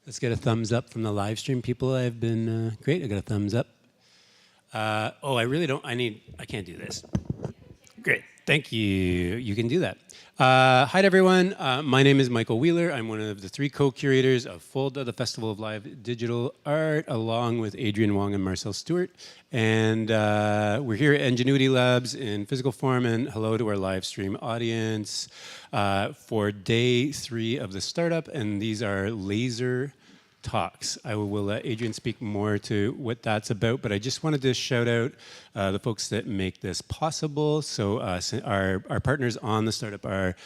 Let's get a thumbs up from the live stream people. I've been great. I got a thumbs up. Oh, I really don't. I can't do this. Great. Thank you. You can do that. Hi to everyone. My name is Michael Wheeler. I'm one of the 3 co-curators of FOLDA, the Festival of Live Digital Art, along with Adrian Wong and Marcel Stewart. And we're here at Ingenuity Labs in physical form. And hello to our live stream audience for day 3 of the startup. And these are laser talks. I will let Adrian speak more to what that's about, but I just wanted to shout out the folks that make this possible. So our partners on the startup are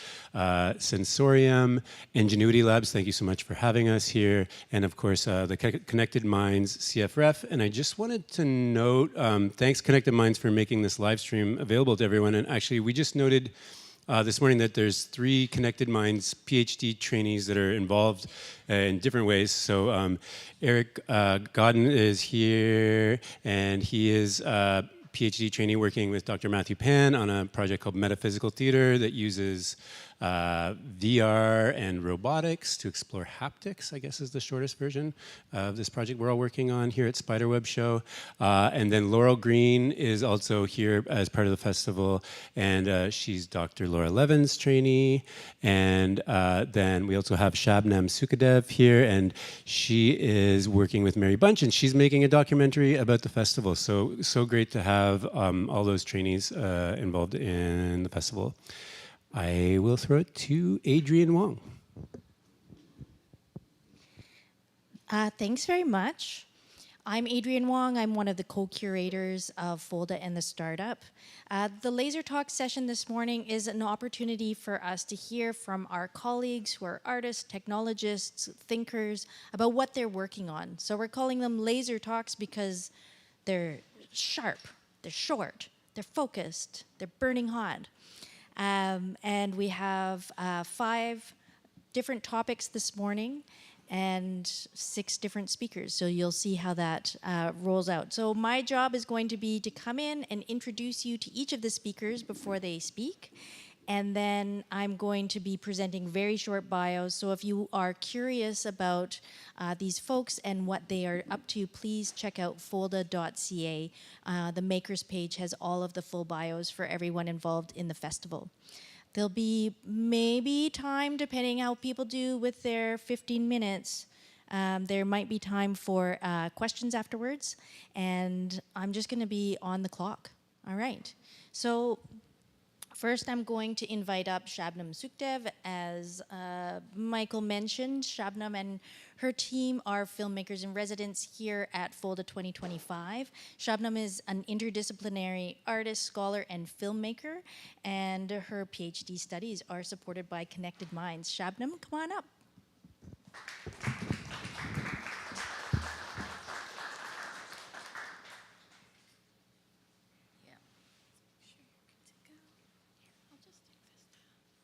Sensorium, Ingenuity Labs, thank you so much for having us here, and of course the Connected Minds CFREF. And I just wanted to note, thanks Connected Minds for making this live stream available to everyone. And actually we just noted this morning that there's 3 Connected Minds PhD trainees that are involved in different ways. So Eric Godden is here, and he is a PhD trainee working with Dr. Matthew Pan on a project called Metaphysical Theater that uses VR and robotics to explore haptics, I guess is the shortest version of this project we're all working on here at Spiderweb Show. And then Laurel Green is also here as part of the festival, and she's Dr. Laura Levin's trainee. And then we also have Shabnam Sukadev here, and she is working with Mary Bunch, and she's making a documentary about the festival. So great to have all those trainees involved in the festival. I will throw it to Adrian Wong. Thanks very much. I'm Adrian Wong. I'm one of the co-curators of FOLDA and the startup. The Laser Talk session this morning is an opportunity for us to hear from our colleagues who are artists, technologists, thinkers, about what they're working on. So we're calling them Laser Talks because they're sharp, they're short, they're focused, they're burning hot. And we have 5 different topics this morning and 6 different speakers. So you'll see how that rolls out. So my job is going to be to come in and introduce you to each of the speakers before they speak. And then I'm going to be presenting very short bios. So if you are curious about these folks and what they are up to, please check out folda.ca. The makers page has all of the full bios for everyone involved in the festival. There'll be maybe time, depending how people do with their 15 minutes, there might be time for questions afterwards. And I'm just going to be on the clock. All right. So first, I'm going to invite up Shabnam Sukadev. As Michael mentioned, Shabnam and her team are filmmakers in residence here at FOLDA 2025. Shabnam is an interdisciplinary artist, scholar, and filmmaker, and her PhD studies are supported by Connected Minds. Shabnam, come on up.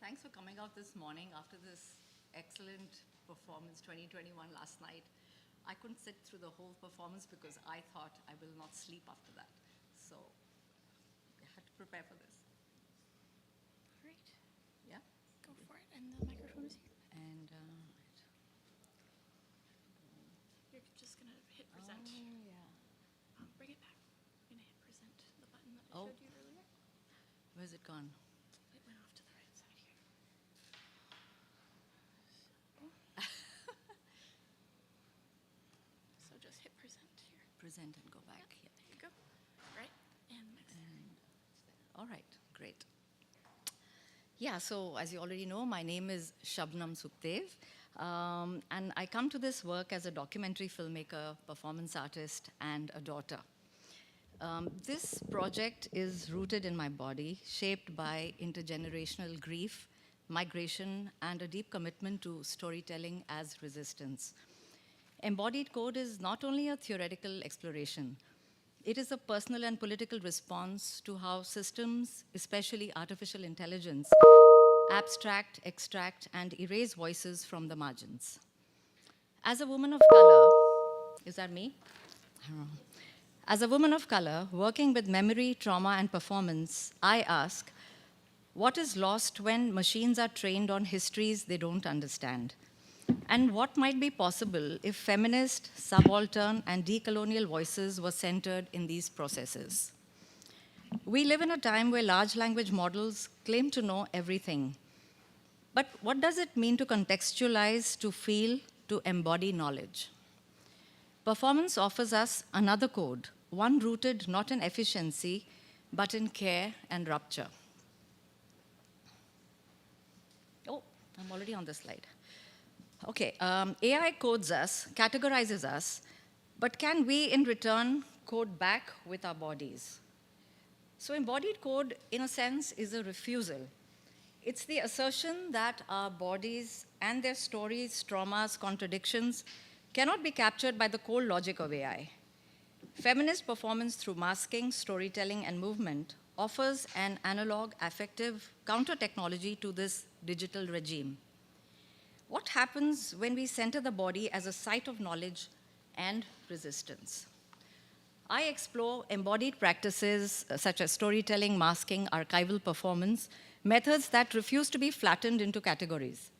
Thanks for coming out this morning after this excellent performance 2021 last night. I couldn't sit through the whole performance because I thought I will not sleep after that. So I had to prepare for this. All right. Yeah? Go for it. And the microphone is here. And You're just going to hit present. oh, yeah. Bring it back. I'm going to hit present, the button that I Oh. showed you earlier. Where's it gone? It went off to the right side here. So just hit present here. Present and go back. There you go. Right. And next. All right, great. Yeah, so as you already know, my name is Shabnam Sukadev, and I come to this work as a documentary filmmaker, performance artist, and a daughter. This project is rooted in my body, shaped by intergenerational grief, migration, and a deep commitment to storytelling as resistance. Embodied code is not only a theoretical exploration, it is a personal and political response to how systems, especially artificial intelligence, abstract, extract, and erase voices from the margins. As a woman of color, is that me? I don't know. As a woman of color, working with memory, trauma, and performance, I ask, what is lost when machines are trained on histories they don't understand? and what might be possible if feminist, subaltern, and decolonial voices were centered in these processes. We live in a time where large language models claim to know everything. But what does it mean to contextualize, to feel, to embody knowledge? Performance offers us another code, one rooted not in efficiency, but in care and rupture. Oh, I'm already on this slide. Okay, AI codes us, categorizes us, but can we in return code back with our bodies? So embodied code, in a sense, is a refusal. It's the assertion that our bodies and their stories, traumas, contradictions cannot be captured by the cold logic of AI. Feminist performance through masking, storytelling, and movement offers an analog, affective counter-technology to this digital regime. What happens when we center the body as a site of knowledge and resistance? I explore embodied practices such as storytelling, masking, archival performance, methods that refuse to be flattened into categories.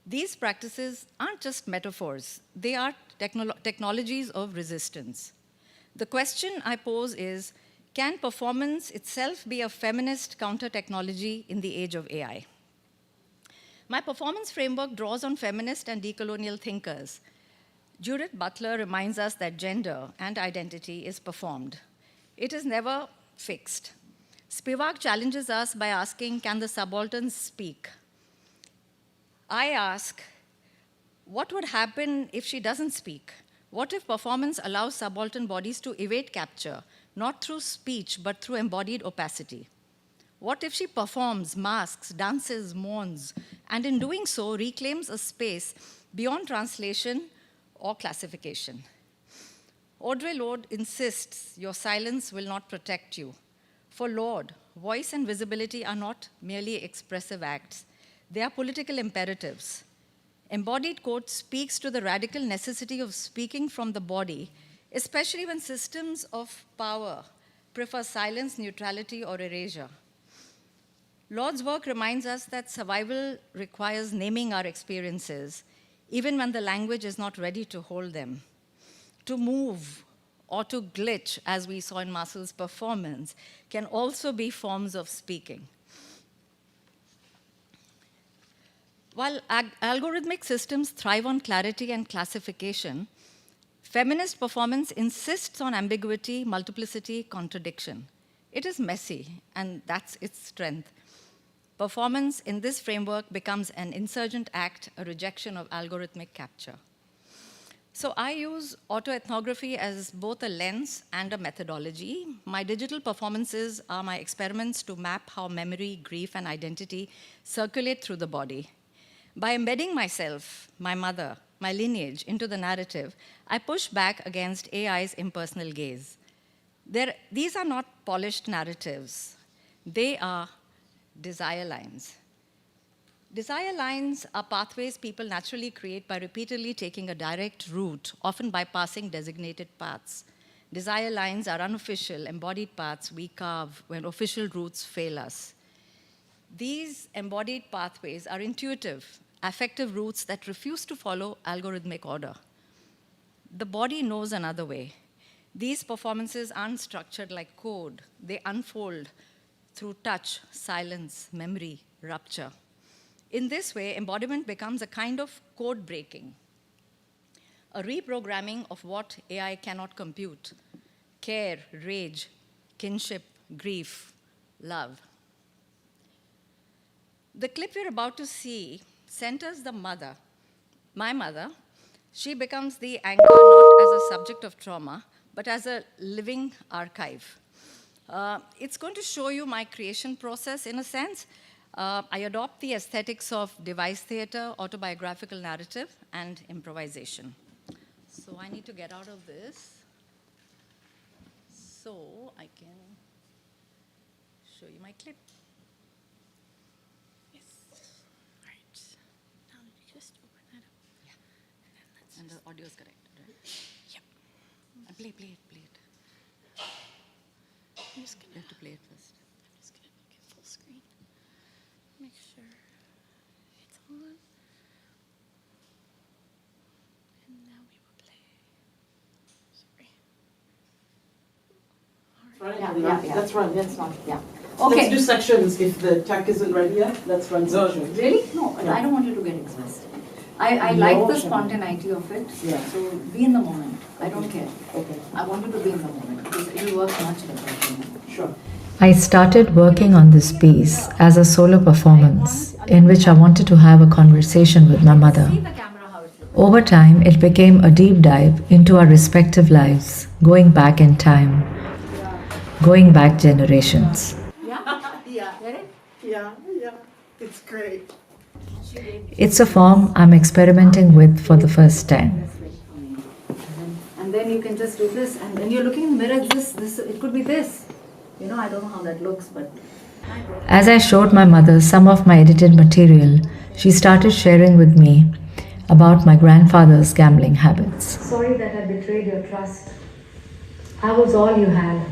These practices aren't just metaphors, they are technologies of resistance. The question I pose is, can performance itself be a feminist counter-technology in the age of AI? My performance framework draws on feminist and decolonial thinkers. Judith Butler reminds us that gender and identity is performed. It is never fixed. Spivak challenges us by asking, can the subaltern speak? I ask, what would happen if she doesn't speak? What if performance allows subaltern bodies to evade capture, not through speech, but through embodied opacity? What if she performs, masks, dances, mourns, and in doing so reclaims a space beyond translation or classification? Audre Lorde insists your silence will not protect you. For Lorde, voice and visibility are not merely expressive acts. They are political imperatives. Embodied code speaks to the radical necessity of speaking from the body, especially when systems of power prefer silence, neutrality, or erasure. Lorde's work reminds us that survival requires naming our experiences, even when the language is not ready to hold them. To move or to glitch, as we saw in Marcel's performance, can also be forms of speaking. While algorithmic systems thrive on clarity and classification, feminist performance insists on ambiguity, multiplicity, contradiction. It is messy, and that's its strength. Performance in this framework becomes an insurgent act, a rejection of algorithmic capture. So I use autoethnography as both a lens and a methodology. My digital performances are my experiments to map how memory, grief, and identity circulate through the body. By embedding myself, my mother, my lineage into the narrative, I push back against AI's impersonal gaze. These are not polished narratives. They are desire lines. Desire lines are pathways people naturally create by repeatedly taking a direct route, often bypassing designated paths. Desire lines are unofficial, embodied paths we carve when official routes fail us. These embodied pathways are intuitive, affective routes that refuse to follow algorithmic order. The body knows another way. These performances aren't structured like code. They unfold through touch, silence, memory, rupture. In this way, embodiment becomes a kind of code breaking, a reprogramming of what AI cannot compute: care, rage, kinship, grief, love. The clip we're about to see centers the mother, my mother. She becomes the anchor not as a subject of trauma, but as a living archive. It's going to show you my creation process in a sense. I adopt the aesthetics of device theater, autobiographical narrative, and improvisation. So I need to get out of this so I can show you my clip. Yes. All right. Now let me just open that up. Yeah. And the audio is correct, right? Yep. And play it. I'm just gonna. You have to play it first. I'm just gonna make it full screen. Make sure it's on. Yeah. Let's run. Let's not, yeah. Let's Okay. do sections. If the tech isn't ready yet, let's run sections. Really? No, Yeah. I don't want you to get exhausted. I No, like the Shabnam. spontaneity of it. Yeah. So be in the moment. I don't care. Okay. I want you to be in the moment because it will work much better. Sure. I started working on this piece as a solo performance in which I wanted to have a conversation with my mother. See the camera how it looks. Over time, it became a deep dive into our respective lives, going back in time, going back generations. Yeah? Yeah. Get it? Yeah. It's great. It's a form I'm experimenting with for the first time. And then you can just do this, and when you're looking in the mirror, this, it could be this. You know, I don't know how that looks, but As I showed my mother some of my edited material, she started sharing with me about my grandfather's gambling habits. Sorry that I betrayed your trust. I was all you had.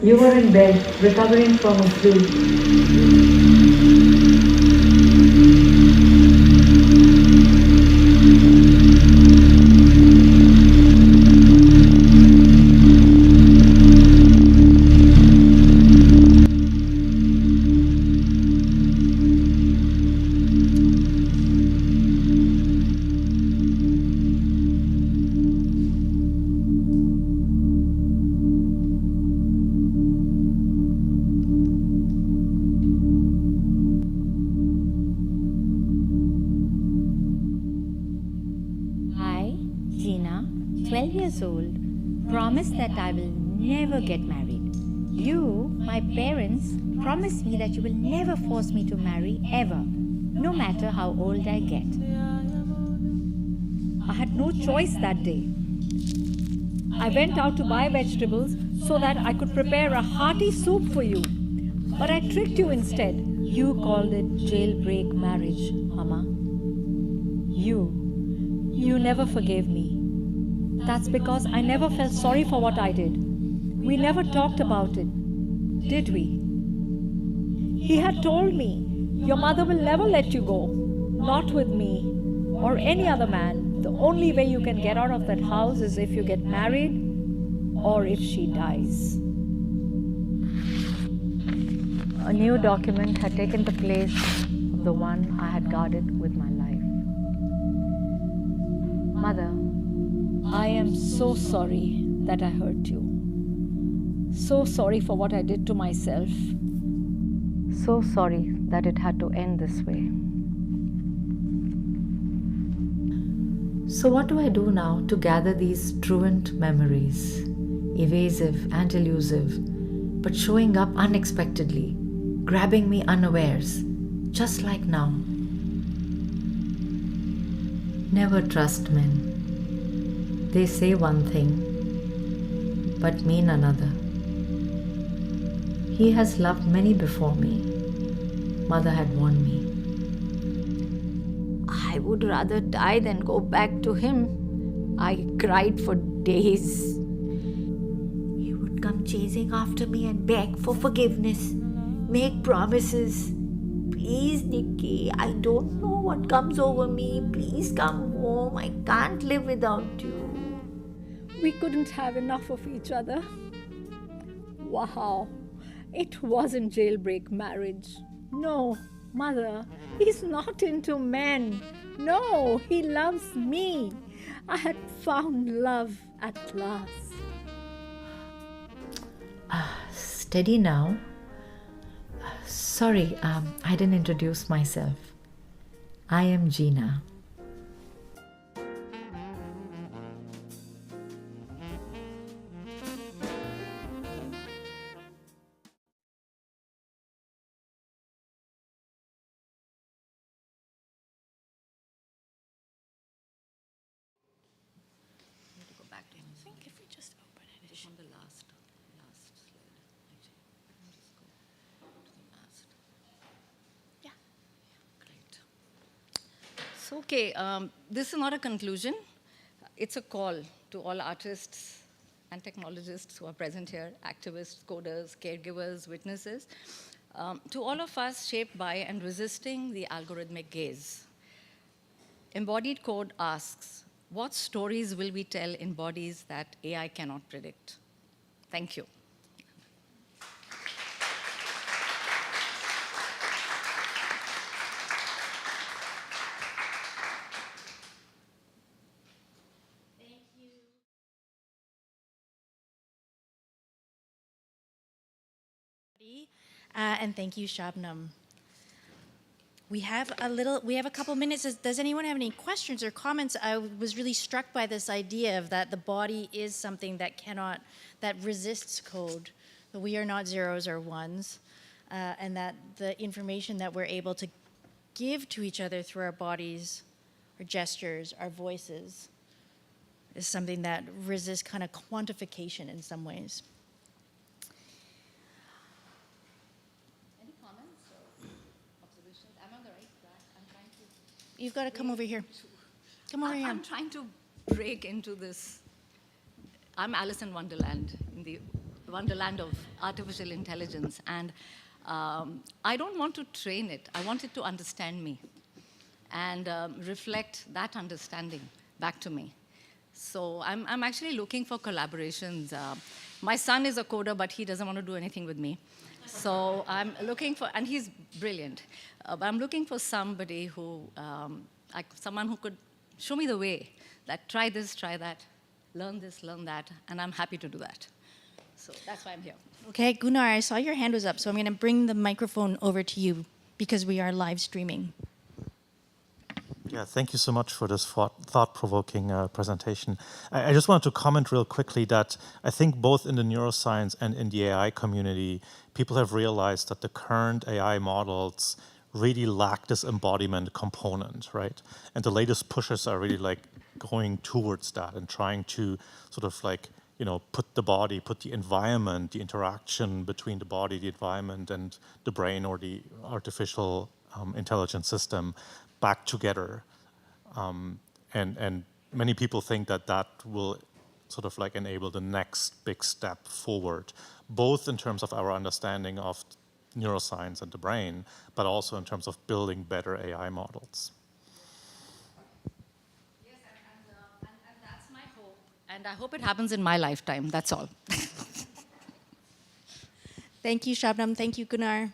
You were in bed, recovering from a flu. I, Gina, 12 years old, promise that I will never get married. You, my parents, promise me that you will never force me to marry ever, no matter how old I get. I had no choice that day. I went out to buy vegetables so that I could prepare a hearty soup for you. But I tricked you instead. You called it jailbreak marriage, Mama. You never forgave me. That's because I never felt sorry for what I did. We never talked about it, did we? He had told me, your mother will never let you go. Not with me or any other man. The only way you can get out of that house is if you get married or if she dies. A new document had taken the place of the one I had guarded with my life. Mother, I am so sorry that I hurt you. So sorry for what I did to myself. So sorry that it had to end this way. So, what do I do now to gather these truant memories? Evasive and elusive, but showing up unexpectedly, grabbing me unawares, just like now. Never trust men. They say one thing, but mean another. He has loved many before me. Mother had warned me. I would rather die than go back to him. I cried for days. He would come chasing after me and beg for forgiveness, make promises. Please, Nikki, I don't know what comes over me. Please come home. I can't live without you. We couldn't have enough of each other. Wow, it wasn't jailbreak marriage. No, Mother, he's not into men. No, he loves me. I had found love at last. Steady now. Sorry, I didn't introduce myself. I am Gina. Go back to him. I think if we just open it, it's on the last slide. Actually, just go to the last. Yeah. Great. So, okay, this is not a conclusion. It's a call to all artists and technologists who are present here, activists, coders, caregivers, witnesses, to all of us shaped by and resisting the algorithmic gaze. Embodied code asks, what stories will we tell in bodies that AI cannot predict? Thank you. And thank you, Shabnam. We have a couple minutes. Does anyone have any questions or comments? I was really struck by this idea of that the body is something that resists code. That we are not zeros or ones, and that the information that we're able to give to each other through our bodies, our gestures, our voices, is something that resists kind of quantification in some ways. Any comments or observations? I'm on the right track. I'm trying to. You've got to come over here. Come over here. I'm trying to break into this. I'm Alice in Wonderland, in the Wonderland of artificial intelligence, and I don't want to train it. I want it to understand me and reflect that understanding back to me. So I'm actually looking for collaborations. My son is a coder, but he doesn't want to do anything with me. So I'm looking for, and he's brilliant, but I'm looking for somebody who, someone who could show me the way, that try this, try that, learn this, learn that, and I'm happy to do that. So that's why I'm here. Okay, Gunnar, I saw your hand was up, so I'm going to bring the microphone over to you because we are live streaming. Yeah, thank you so much for this thought-provoking presentation. I just wanted to comment real quickly that I think both in the neuroscience and in the AI community, people have realized that the current AI models really lack this embodiment component, right? And the latest pushes are really like going towards that and trying to sort of like, you know, put the body, put the environment, the interaction between the body, the environment, and the brain or the artificial intelligence system back together. And many people think that that will sort of like enable the next big step forward, both in terms of our understanding of neuroscience and the brain, but also in terms of building better AI models. Yes, and that's my hope. And I hope it happens in my lifetime, that's all. Thank you, Shabnam. Thank you, Gunnar.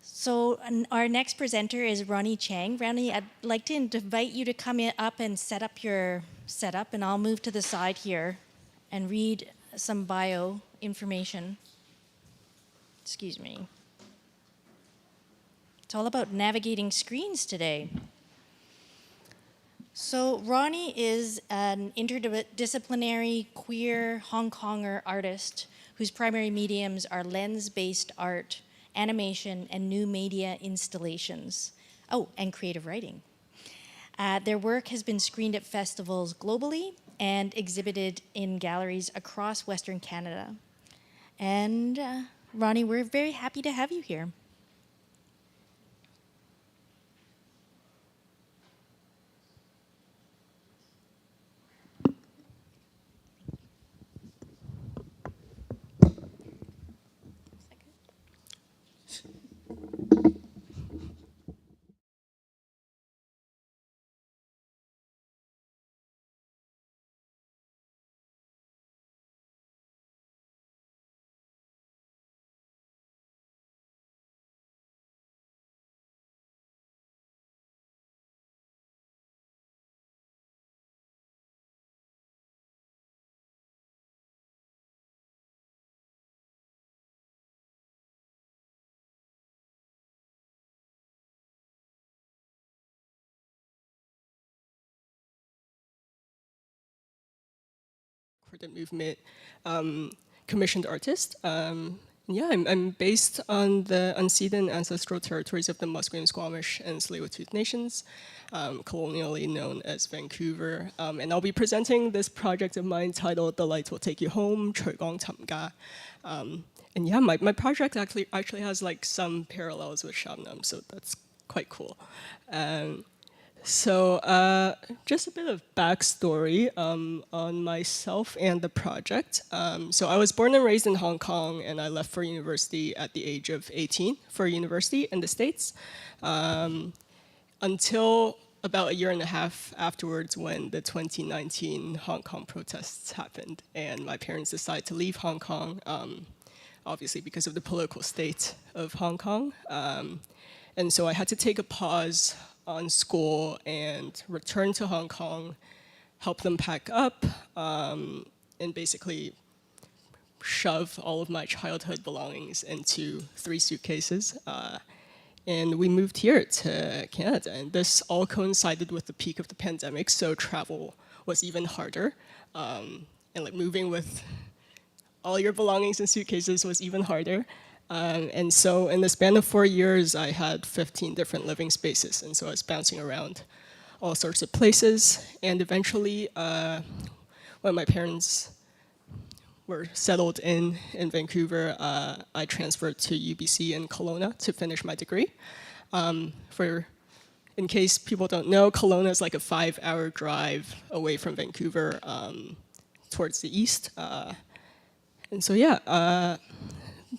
So our next presenter is Ronnie Chang. Ronnie, I'd like to invite you to come up and set up your setup, and I'll move to the side here and read some bio information. Excuse me. It's all about navigating screens today. So Ronnie is an interdisciplinary queer Hong Konger artist whose primary mediums are lens-based art, animation, and new media installations. Oh, and creative writing. Their work has been screened at festivals globally and exhibited in galleries across Western Canada. And Ronnie, we're very happy to have you here. For the movement commissioned artist. Yeah, I'm based on the unceded ancestral territories of the Musqueam, Squamish, and Tsleil-Waututh nations, colonially known as Vancouver. And I'll be presenting this project of mine titled "The Light Will Take You Home," Choi Gong Tam Ga. And yeah, my project actually has like some parallels with Shabnam, so that's quite cool. So just a bit of backstory on myself and the project. So I was born and raised in Hong Kong, and I left for university at the age of 18 for university in the States. Until about a year and a half afterwards when the 2019 Hong Kong protests happened, and my parents decided to leave Hong Kong, obviously because of the political state of Hong Kong. And so I had to take a pause on school and return to Hong Kong, help them pack up, and basically shove all of my childhood belongings into 3 suitcases. And we moved here to Canada, and this all coincided with the peak of the pandemic, so travel was even harder. And like moving with all your belongings in suitcases was even harder. And so in the span of 4 years, I had 15 different living spaces, and so I was bouncing around all sorts of places. And eventually, when my parents were settled in Vancouver, I transferred to UBC in Kelowna to finish my degree. In case people don't know, Kelowna is like a 5-hour drive away from Vancouver towards the east. And so yeah,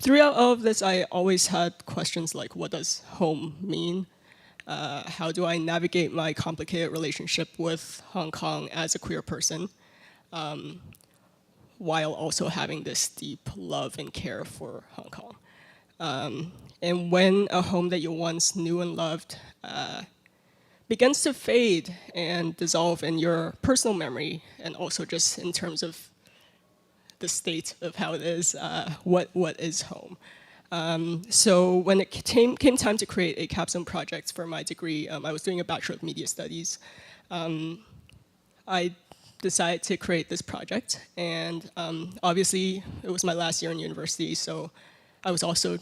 throughout all of this, I always had questions like, what does home mean? How do I navigate my complicated relationship with Hong Kong as a queer person? While also having this deep love and care for Hong Kong. And when a home that you once knew and loved begins to fade and dissolve in your personal memory, and also just in terms of the state of how it is, what is home? So when it came time to create a capstone project for my degree, I was doing a Bachelor of Media Studies. I decided to create this project, and obviously it was my last year in university, so I was also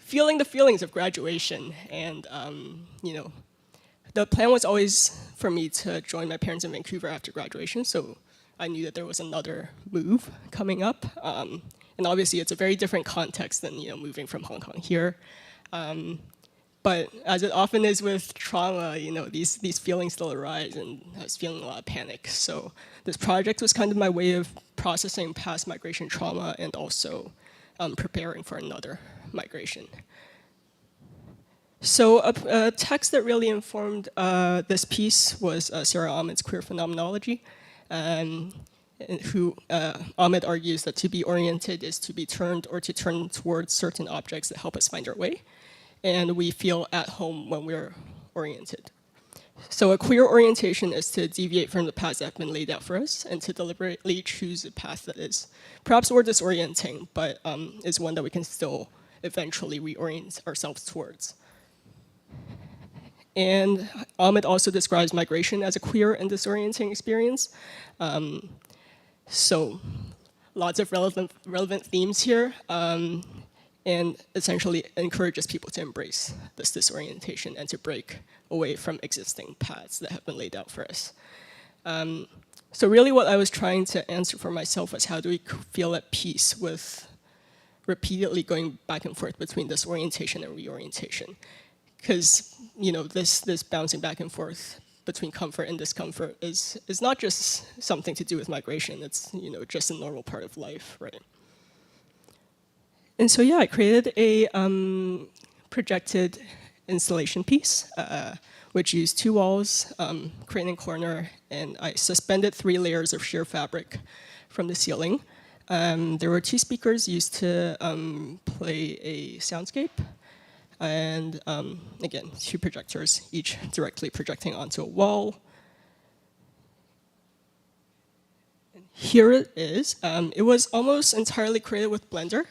feeling the feelings of graduation, and you know, the plan was always for me to join my parents in Vancouver after graduation, so I knew that there was another move coming up, and obviously it's a very different context than, you know, moving from Hong Kong here. But as it often is with trauma, you know, these feelings still arise, and I was feeling a lot of panic. So this project was kind of my way of processing past migration trauma and also preparing for another migration. So a text that really informed this piece was Sarah Ahmed's Queer Phenomenology, who Ahmed argues that to be oriented is to be turned or to turn towards certain objects that help us find our way. And we feel at home when we're oriented. So a queer orientation is to deviate from the paths that have been laid out for us and to deliberately choose a path that is perhaps more disorienting, but is one that we can still eventually reorient ourselves towards. And Ahmed also describes migration as a queer and disorienting experience. So lots of relevant themes here. And essentially encourages people to embrace this disorientation and to break away from existing paths that have been laid out for us. So really what I was trying to answer for myself was, how do we feel at peace with repeatedly going back and forth between disorientation and reorientation? Because, you know, this bouncing back and forth between comfort and discomfort is not just something to do with migration, it's, you know, just a normal part of life, right? And so, yeah, I created a projected installation piece, which used 2 walls, crane and corner, and I suspended 3 layers of sheer fabric from the ceiling. There were 2 speakers used to play a soundscape, and again, 2 projectors, each directly projecting onto a wall. Here it is. It was almost entirely created with Blender,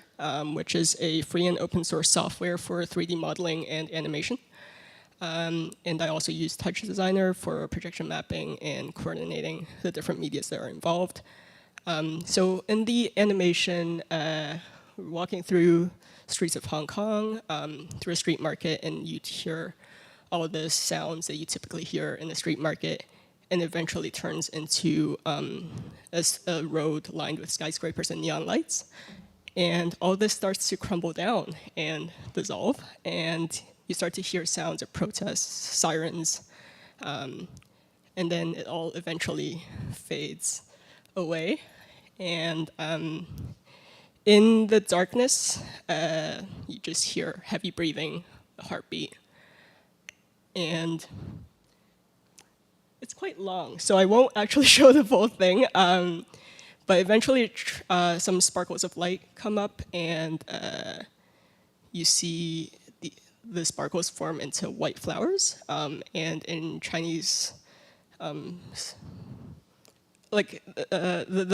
which is a free and open source software for 3D modeling and animation. And I also use Touch Designer for projection mapping and coordinating the different medias that are involved. So in the animation, we're walking through streets of Hong Kong, through a street market, and you'd hear all of the sounds that you typically hear in a street market, and eventually turns into a road lined with skyscrapers and neon lights. And all this starts to crumble down and dissolve, and you start to hear sounds of protests, sirens, and then it all eventually fades away. And in the darkness, you just hear heavy breathing, a heartbeat, and it's quite long, so I won't actually show the full thing. But eventually, some sparkles of light come up, and you see the sparkles form into white flowers. And in Chinese, the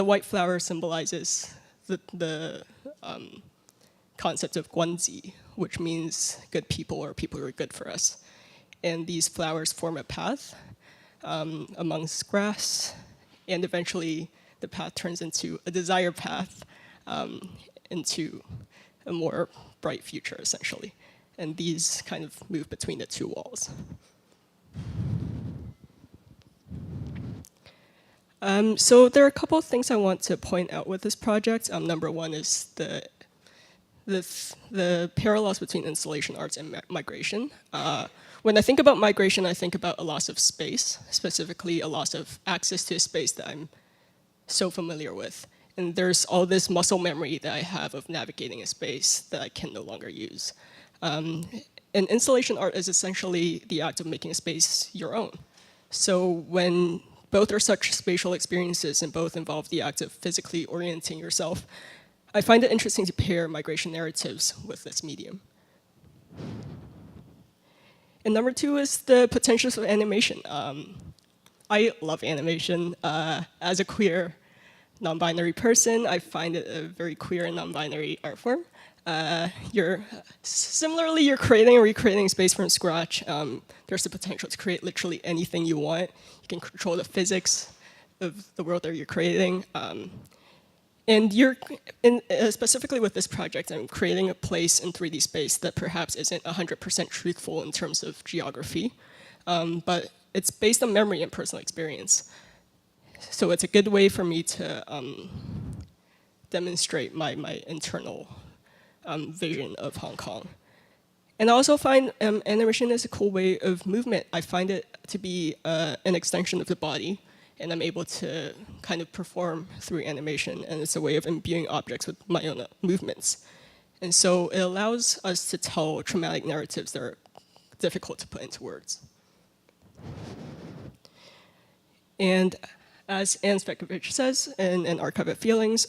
white flower symbolizes the concept of guanzi, which means good people or people who are good for us. And these flowers form a path amongst grass, and eventually the path turns into a desired path into a more bright future, essentially. And these kind of move between the two walls. So there are a couple of things I want to point out with this project. Number one is the parallels between installation arts and migration. When I think about migration, I think about a loss of space, specifically a loss of access to a space that I'm so familiar with. And there's all this muscle memory that I have of navigating a space that I can no longer use. And installation art is essentially the act of making a space your own. So when both are such spatial experiences and both involve the act of physically orienting yourself, I find it interesting to pair migration narratives with this medium. And number two is the potentials of animation. I love animation. As a queer, non-binary person, I find it a very queer and non-binary art form. Similarly, you're creating and recreating space from scratch. There's the potential to create literally anything you want. You can control the physics of the world that you're creating. And specifically with this project, I'm creating a place in 3D space that perhaps isn't 100% truthful in terms of geography, but it's based on memory and personal experience. So it's a good way for me to demonstrate my internal vision of Hong Kong. And I also find animation is a cool way of movement. I find it to be an extension of the body, and I'm able to kind of perform through animation, and it's a way of imbuing objects with my own movements. And so it allows us to tell traumatic narratives that are difficult to put into words. And as Anne Spekovich says in Archive of Feelings,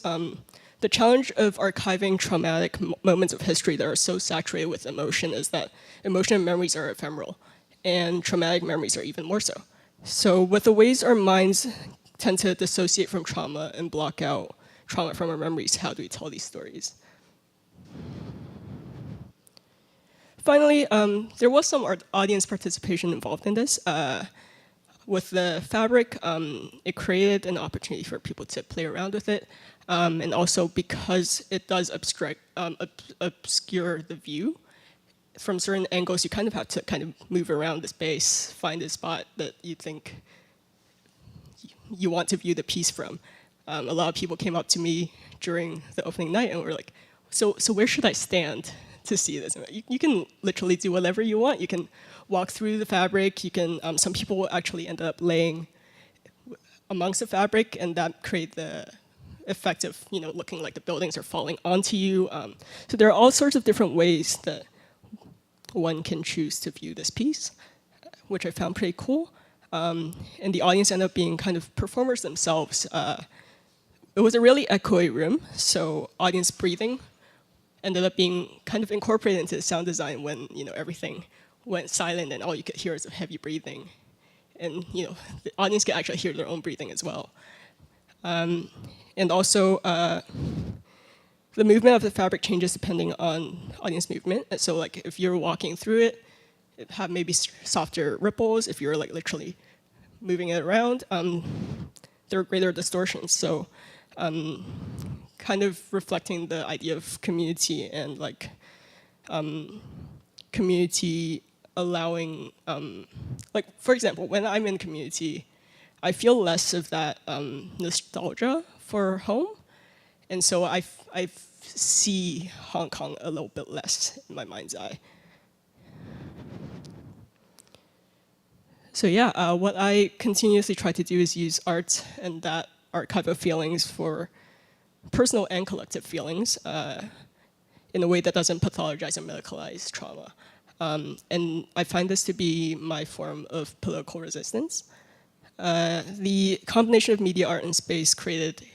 the challenge of archiving traumatic moments of history that are so saturated with emotion is that emotion and memories are ephemeral, and traumatic memories are even more so. So with the ways our minds tend to dissociate from trauma and block out trauma from our memories, how do we tell these stories? Finally, there was some audience participation involved in this. With the fabric, it created an opportunity for people to play around with it. And also because it does obscure the view, from certain angles, you kind of have to kind of move around the space, find a spot that you think you want to view the piece from. A lot of people came up to me during the opening night and were like, so where should I stand to see this? You can literally do whatever you want. You can walk through the fabric. You can. Some people will actually end up laying amongst the fabric, and that create the effect of looking like the buildings are falling onto you. So there are all sorts of different ways that one can choose to view this piece, which I found pretty cool. And the audience ended up being kind of performers themselves. It was a really echoey room, so audience breathing ended up being kind of incorporated into the sound design when everything went silent and all you could hear is a heavy breathing. And the audience could actually hear their own breathing as well. And also, the movement of the fabric changes depending on audience movement. So like if you're walking through it, it have maybe softer ripples. If you're like literally moving it around, there are greater distortions. So kind of reflecting the idea of community and like community allowing, like for example, when I'm in community, I feel less of that nostalgia for home. And so I see Hong Kong a little bit less in my mind's eye. So yeah, what I continuously try to do is use art and that archive of feelings for personal and collective feelings in a way that doesn't pathologize and medicalize trauma. And I find this to be my form of political resistance. The combination of media, art, and space created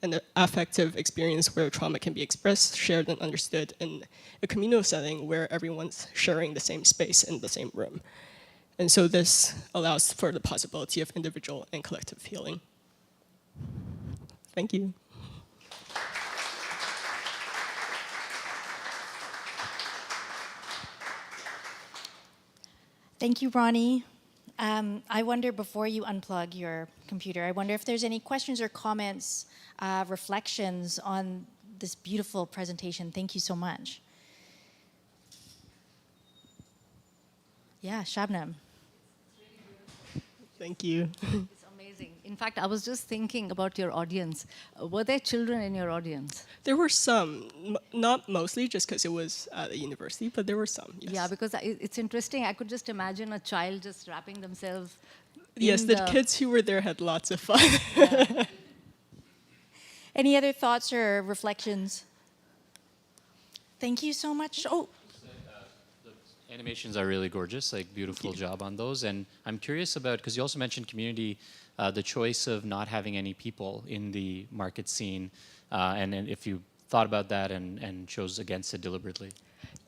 an affective experience where trauma can be expressed, shared, and understood in a communal setting where everyone's sharing the same space in the same room. And so this allows for the possibility of individual and collective healing. Thank you. Thank you, Ronnie. I wonder, before you unplug your computer, I wonder if there's any questions or comments, reflections on this beautiful presentation. Thank you so much. Yeah, Shabnam. Thank you. It's amazing. In fact, I was just thinking about your audience. Were there children in your audience? There were some, not mostly just because it was at a university, but there were some, yes. Yeah, because it's interesting. I could just imagine a child just wrapping themselves. Yes, in the kids who were there had lots of fun. Yeah. Any other thoughts or reflections? Thank you so much. Oh. The animations are really gorgeous, like beautiful job on those. And I'm curious about, because you also mentioned community, the choice of not having any people in the market scene, and if you thought about that and chose against it deliberately.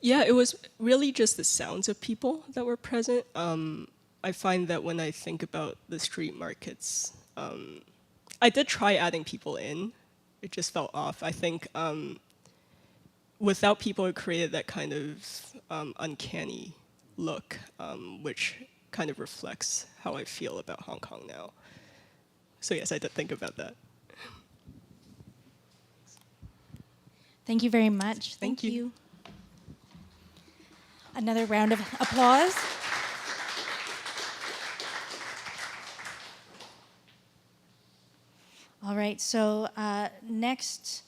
Yeah, it was really just the sounds of people that were present. I find that when I think about the street markets, I did try adding people in. It just felt off. I think without people, it created that kind of uncanny look, which kind of reflects how I feel about Hong Kong now. So yes, I did think about that. Thank you very much. Thank you. Another round of applause. All right, so next,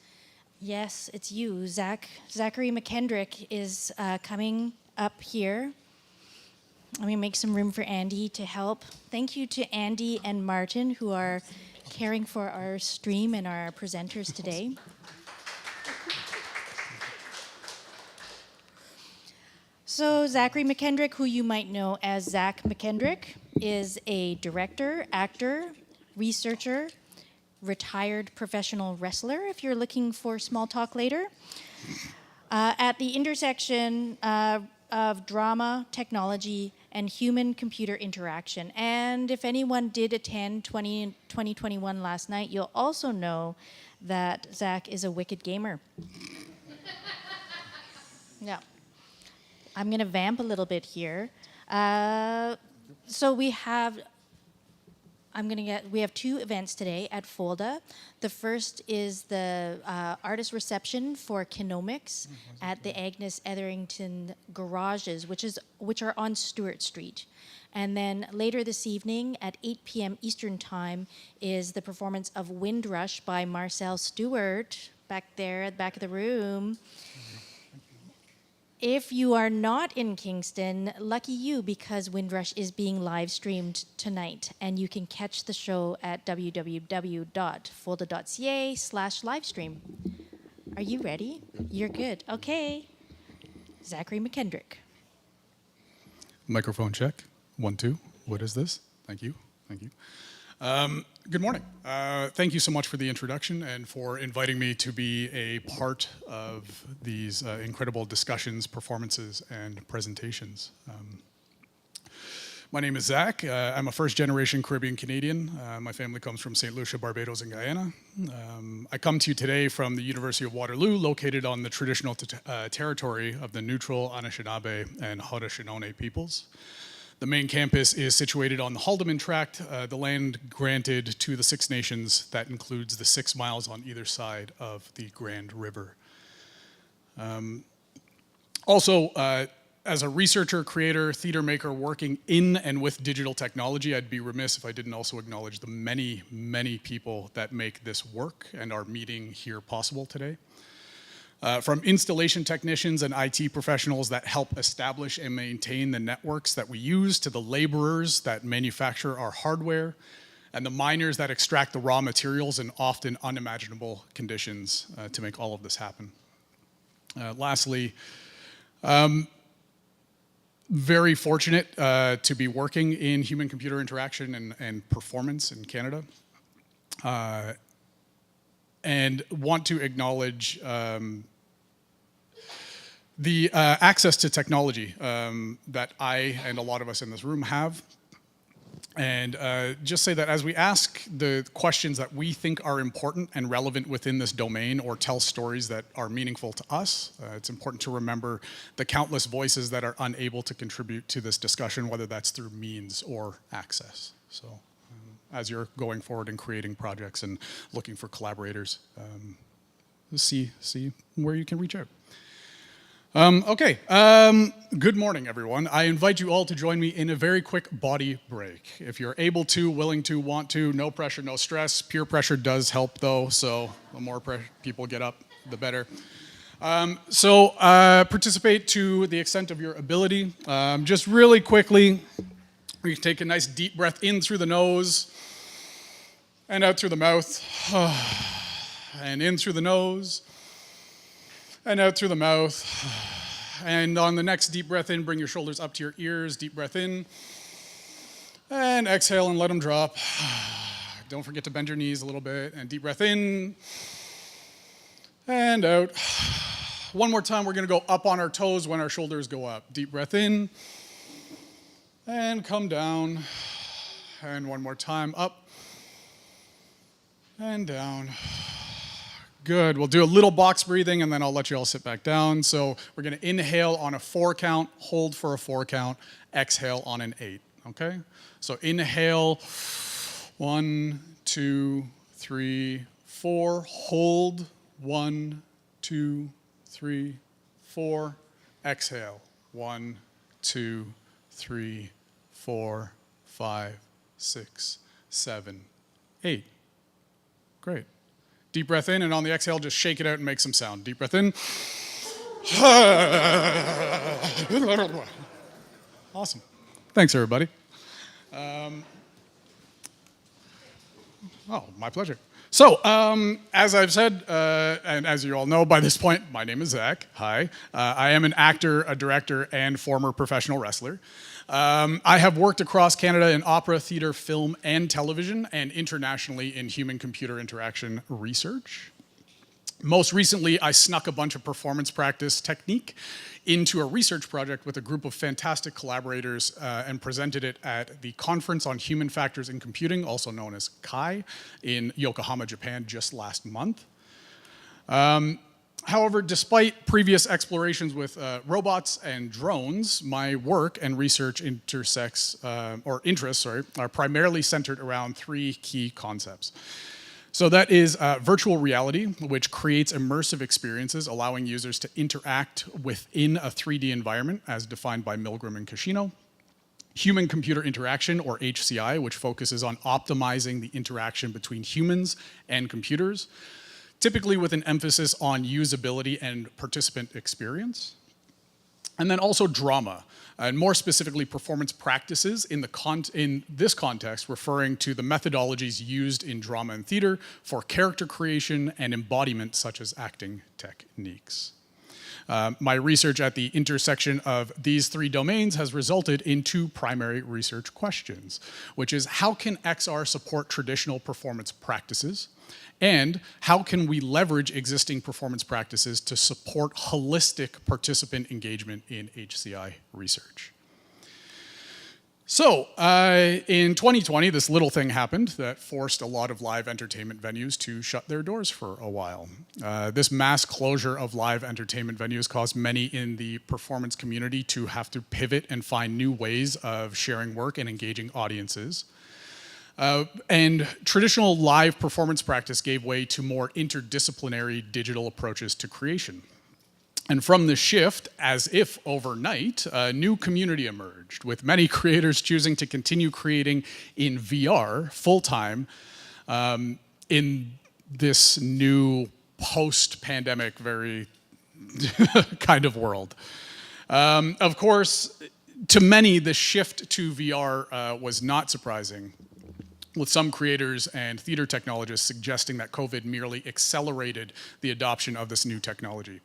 yes, it's you, Zachary McKendrick is coming up here. I'm gonna make some room for Andy to help. Thank you to Andy and Martin who are caring for our stream and our presenters today. So Zachary McKendrick, who you might know as Zach McKendrick, is a director, actor, researcher, retired professional wrestler, if you're looking for small talk later. At the intersection of drama, technology, and human-computer interaction. And if anyone did attend 2021 last night, you'll also know that Zach is a wicked gamer. Yeah. I'm gonna vamp a little bit here. So we have two events today at FOLDA. The first is the artist reception for Kinomics at the Agnes Etherington Garages, which are on Stewart Street. And then later this evening at 8 p.m. Eastern Time is the performance of Windrush by Marcel Stewart, back there at the back of the room. If you are not in Kingston, lucky you, because Windrush is being live streamed tonight, and you can catch the show at www.folda.ca/livestream. Are you ready? You're good. Okay. Zachary McKendrick. Microphone check. 1, 2. What is this? Thank you. Thank you. Good morning. Thank you so much for the introduction and for inviting me to be a part of these incredible discussions, performances, and presentations. My name is Zach. I'm a first-generation Caribbean Canadian. My family comes from St. Lucia, Barbados, and Guyana. I come to you today from the University of Waterloo, located on the traditional territory of the neutral Anishinaabe and Haudenosaunee peoples. The main campus is situated on the Haldeman Tract, the land granted to the Six Nations that includes the 6 miles on either side of the Grand River. Also, as a researcher, creator, theater maker working in and with digital technology, I'd be remiss if I didn't also acknowledge the many, many people that make this work and our meeting here possible today. From installation technicians and IT professionals that help establish and maintain the networks that we use, to the laborers that manufacture our hardware, and the miners that extract the raw materials in often unimaginable conditions to make all of this happen. Lastly, very fortunate to be working in human-computer interaction and performance in Canada. And want to acknowledge the access to technology that I and a lot of us in this room have. And just say that as we ask the questions that we think are important and relevant within this domain or tell stories that are meaningful to us, it's important to remember the countless voices that are unable to contribute to this discussion, whether that's through means or access. So as you're going forward and creating projects and looking for collaborators, see where you can reach out. Good morning, everyone. I invite you all to join me in a very quick body break. If you're able to, willing to, want to, no pressure, no stress. Peer pressure does help though, so the more people get up, the better. Participate to the extent of your ability. Just really quickly, we take a nice deep breath in through the nose and out through the mouth. And in through the nose and out through the mouth. And on the next deep breath in, bring your shoulders up to your ears. Deep breath in. And exhale and let them drop. Don't forget to bend your knees a little bit. And deep breath in. And out. One more time, we're going to go up on our toes when our shoulders go up. Deep breath in. And come down. And one more time, up. And down. Good. We'll do a little box breathing, and then I'll let you all sit back down. So we're going to inhale on a 4 count, hold for a 4 count, exhale on an 8. Okay? So inhale, 1, 2, 3, 4. Hold, 1, 2, 3, 4. Exhale, 1, 2, 3, 4, 5, 6, 7, 8. Great. Deep breath in, and on the exhale, just shake it out and make some sound. Deep breath in. Awesome. Thanks, everybody. My pleasure. So, as I've said, and as you all know by this point, my name is Zach. Hi. I am an actor, a director, and former professional wrestler. I have worked across Canada in opera, theater, film, and television, and internationally in human-computer interaction research. Most recently, I snuck a bunch of performance practice technique into a research project with a group of fantastic collaborators and presented it at the Conference on Human Factors in Computing, also known as CHI, in Yokohama, Japan, just last month. However, despite previous explorations with robots and drones, my work and research interests are primarily centered around 3 key concepts. So that is virtual reality, which creates immersive experiences, allowing users to interact within a 3D environment as defined by Milgram and Kashino. Human-computer interaction, or HCI, which focuses on optimizing the interaction between humans and computers, typically with an emphasis on usability and participant experience. And then also drama, and more specifically performance practices in this context, referring to the methodologies used in drama and theater for character creation and embodiment, such as acting techniques. My research at the intersection of these 3 domains has resulted in 2 primary research questions, which is how can XR support traditional performance practices? And how can we leverage existing performance practices to support holistic participant engagement in HCI research? So, in 2020, this little thing happened that forced a lot of live entertainment venues to shut their doors for a while. This mass closure of live entertainment venues caused many in the performance community to have to pivot and find new ways of sharing work and engaging audiences. And traditional live performance practice gave way to more interdisciplinary digital approaches to creation. And from this shift, as if overnight, a new community emerged, with many creators choosing to continue creating in VR full-time in this new post-pandemic, very kind of world. Of course, to many, the shift to VR was not surprising, with some creators and theater technologists suggesting that COVID merely accelerated the adoption of this new technology.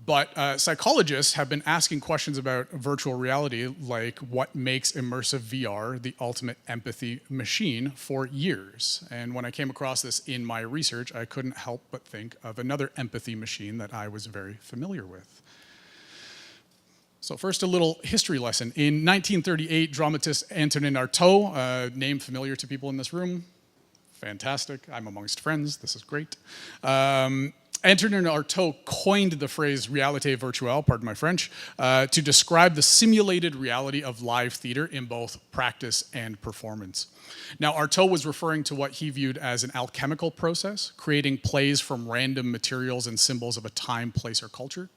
But psychologists have been asking questions about virtual reality, like what makes immersive VR the ultimate empathy machine, for years. And when I came across this in my research, I couldn't help but think of another empathy machine that I was very familiar with. So first, a little history lesson. In 1938, dramatist Antonin Artaud, a name familiar to people in this room, fantastic, I'm amongst friends, this is great. Antonin Artaud coined the phrase réalité virtuelle, pardon my French, to describe the simulated reality of live theater in both practice and performance. Now, Artaud was referring to what he viewed as an alchemical process, creating plays from random materials and symbols of a time, place, or culture.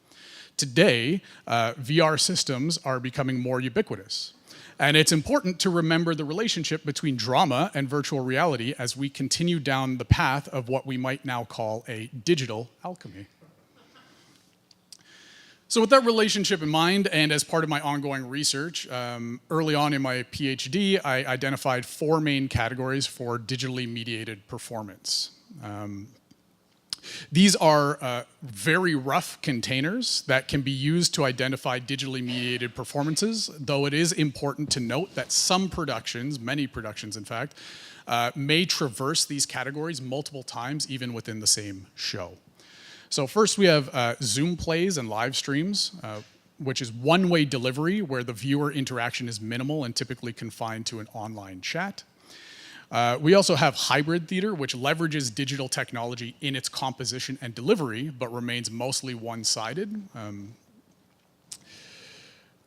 Today, VR systems are becoming more ubiquitous. And it's important to remember the relationship between drama and virtual reality as we continue down the path of what we might now call a digital alchemy. So with that relationship in mind, and as part of my ongoing research, early on in my PhD, I identified 4 main categories for digitally mediated performance. These are very rough containers that can be used to identify digitally mediated performances, though it is important to note that some productions, many productions in fact, may traverse these categories multiple times even within the same show. So first we have Zoom plays and live streams, which is one-way delivery where the viewer interaction is minimal and typically confined to an online chat. We also have hybrid theater, which leverages digital technology in its composition and delivery, but remains mostly one-sided.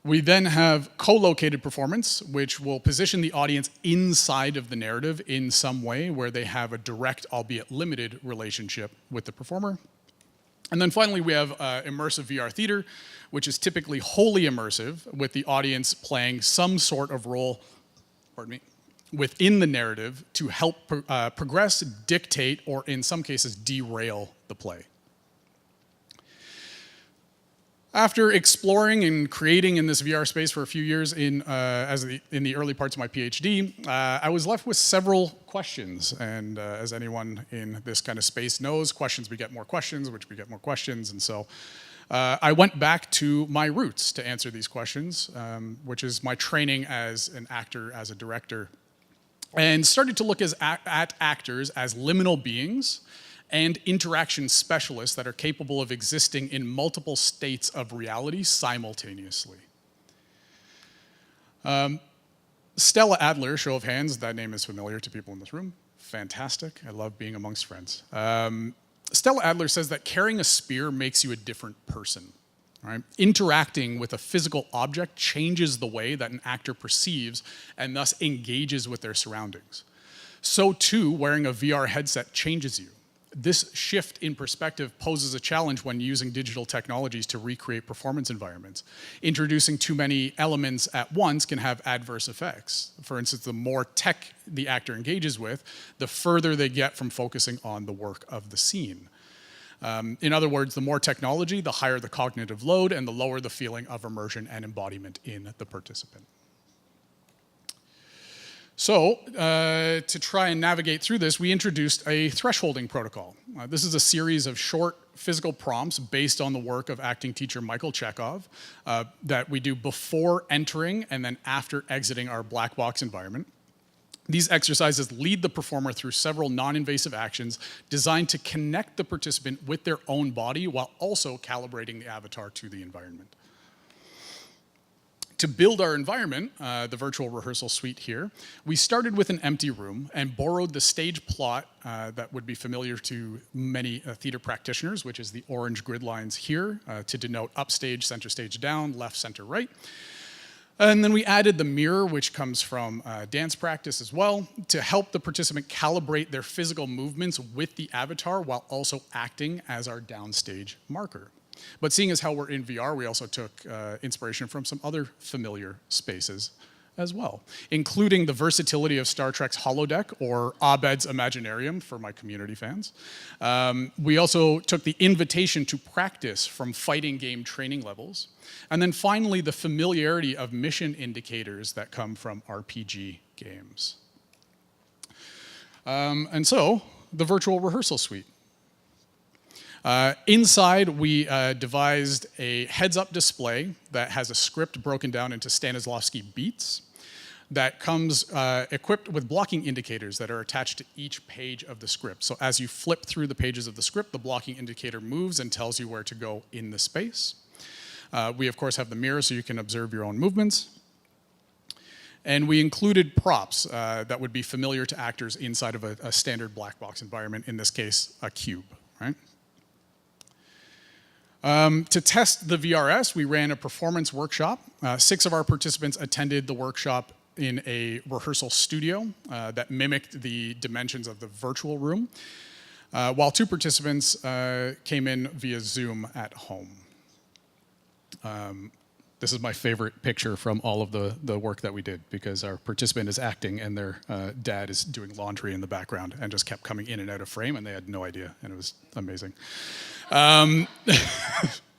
We then have co-located performance, which will position the audience inside of the narrative in some way where they have a direct, albeit limited, relationship with the performer. And then finally, we have immersive VR theater, which is typically wholly immersive, with the audience playing some sort of role, pardon me, within the narrative to help progress, dictate, or in some cases derail the play. After exploring and creating in this VR space for a few years in the early parts of my PhD, I was left with several questions. And as anyone in this kind of space knows, questions beget more questions, which beget more questions. And so I went back to my roots to answer these questions, which is my training as an actor, as a director, and started to look at actors as liminal beings and interaction specialists that are capable of existing in multiple states of reality simultaneously. Stella Adler, show of hands, that name is familiar to people in this room. Fantastic, I love being amongst friends. Stella Adler says that carrying a spear makes you a different person. Right? Interacting with a physical object changes the way that an actor perceives and thus engages with their surroundings. So too, wearing a VR headset changes you. This shift in perspective poses a challenge when using digital technologies to recreate performance environments. Introducing too many elements at once can have adverse effects. For instance, the more tech the actor engages with, the further they get from focusing on the work of the scene. In other words, the more technology, the higher the cognitive load and the lower the feeling of immersion and embodiment in the participant. So, to try and navigate through this, we introduced a thresholding protocol. This is a series of short physical prompts based on the work of acting teacher Michael Chekhov that we do before entering and then after exiting our black box environment. These exercises lead the performer through several non-invasive actions designed to connect the participant with their own body while also calibrating the avatar to the environment. To build our environment, the virtual rehearsal suite here, we started with an empty room and borrowed the stage plot that would be familiar to many theater practitioners, which is the orange grid lines here to denote upstage, center stage down, left, center, right. And then we added the mirror, which comes from dance practice as well, to help the participant calibrate their physical movements with the avatar while also acting as our downstage marker. But seeing as how we're in VR, we also took inspiration from some other familiar spaces as well, including the versatility of Star Trek's holodeck, or Abed's Imaginarium for my community fans. We also took the invitation to practice from fighting game training levels. And then finally, the familiarity of mission indicators that come from RPG games. And so, the virtual rehearsal suite. Inside, we devised a heads-up display that has a script broken down into Stanislavski beats that comes equipped with blocking indicators that are attached to each page of the script. So as you flip through the pages of the script, the blocking indicator moves and tells you where to go in the space. We, of course, have the mirror so you can observe your own movements. And we included props that would be familiar to actors inside of a standard black box environment, in this case, a cube, right? To test the VRS, we ran a performance workshop. 6 of our participants attended the workshop in a rehearsal studio that mimicked the dimensions of the virtual room, while 2 participants came in via Zoom at home. This is my favorite picture from all of the work that we did, because our participant is acting and their dad is doing laundry in the background and just kept coming in and out of frame, and they had no idea, and it was amazing.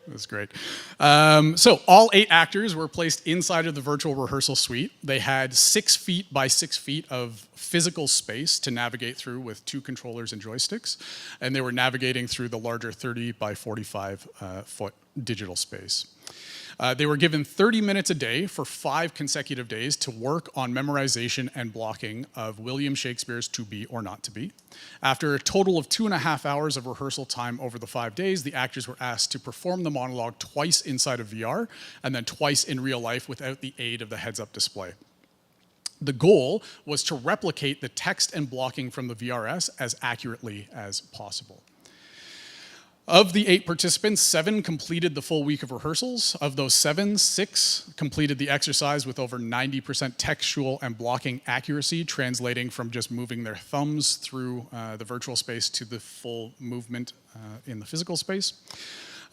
That's great. So all 8 actors were placed inside of the virtual rehearsal suite. They had 6 feet by 6 feet of physical space to navigate through with 2 controllers and joysticks, and they were navigating through the larger 30 by 45 foot digital space. They were given 30 minutes a day for 5 consecutive days to work on memorization and blocking of William Shakespeare's To Be or Not to Be. After a total of 2.5 hours of rehearsal time over the 5 days, the actors were asked to perform the monologue twice inside of VR and then twice in real life without the aid of the heads-up display. The goal was to replicate the text and blocking from the VRS as accurately as possible. Of the 8 participants, 7 completed the full week of rehearsals. Of those 7, 6 completed the exercise with over 90% textual and blocking accuracy, translating from just moving their thumbs through the virtual space to the full movement in the physical space.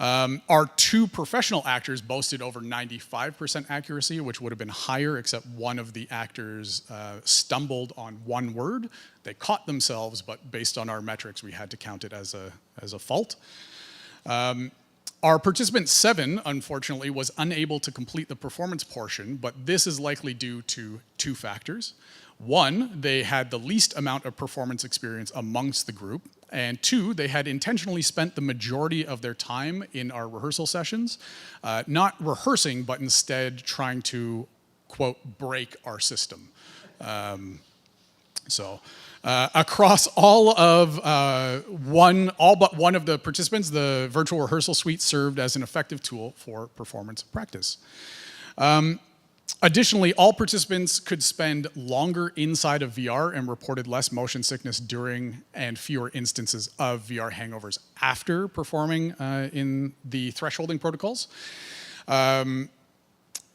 Our 2 professional actors boasted over 95% accuracy, which would have been higher, except one of the actors stumbled on one word. They caught themselves, but based on our metrics, we had to count it as a fault. Our participant 7, unfortunately, was unable to complete the performance portion, but this is likely due to 2 factors. 1, they had the least amount of performance experience amongst the group, and 2, they had intentionally spent the majority of their time in our rehearsal sessions, not rehearsing, but instead trying to, quote, break our system. Across all but one of the participants, the virtual rehearsal suite served as an effective tool for performance practice. Additionally, all participants could spend longer inside of VR and reported less motion sickness during and fewer instances of VR hangovers after performing in the thresholding protocols.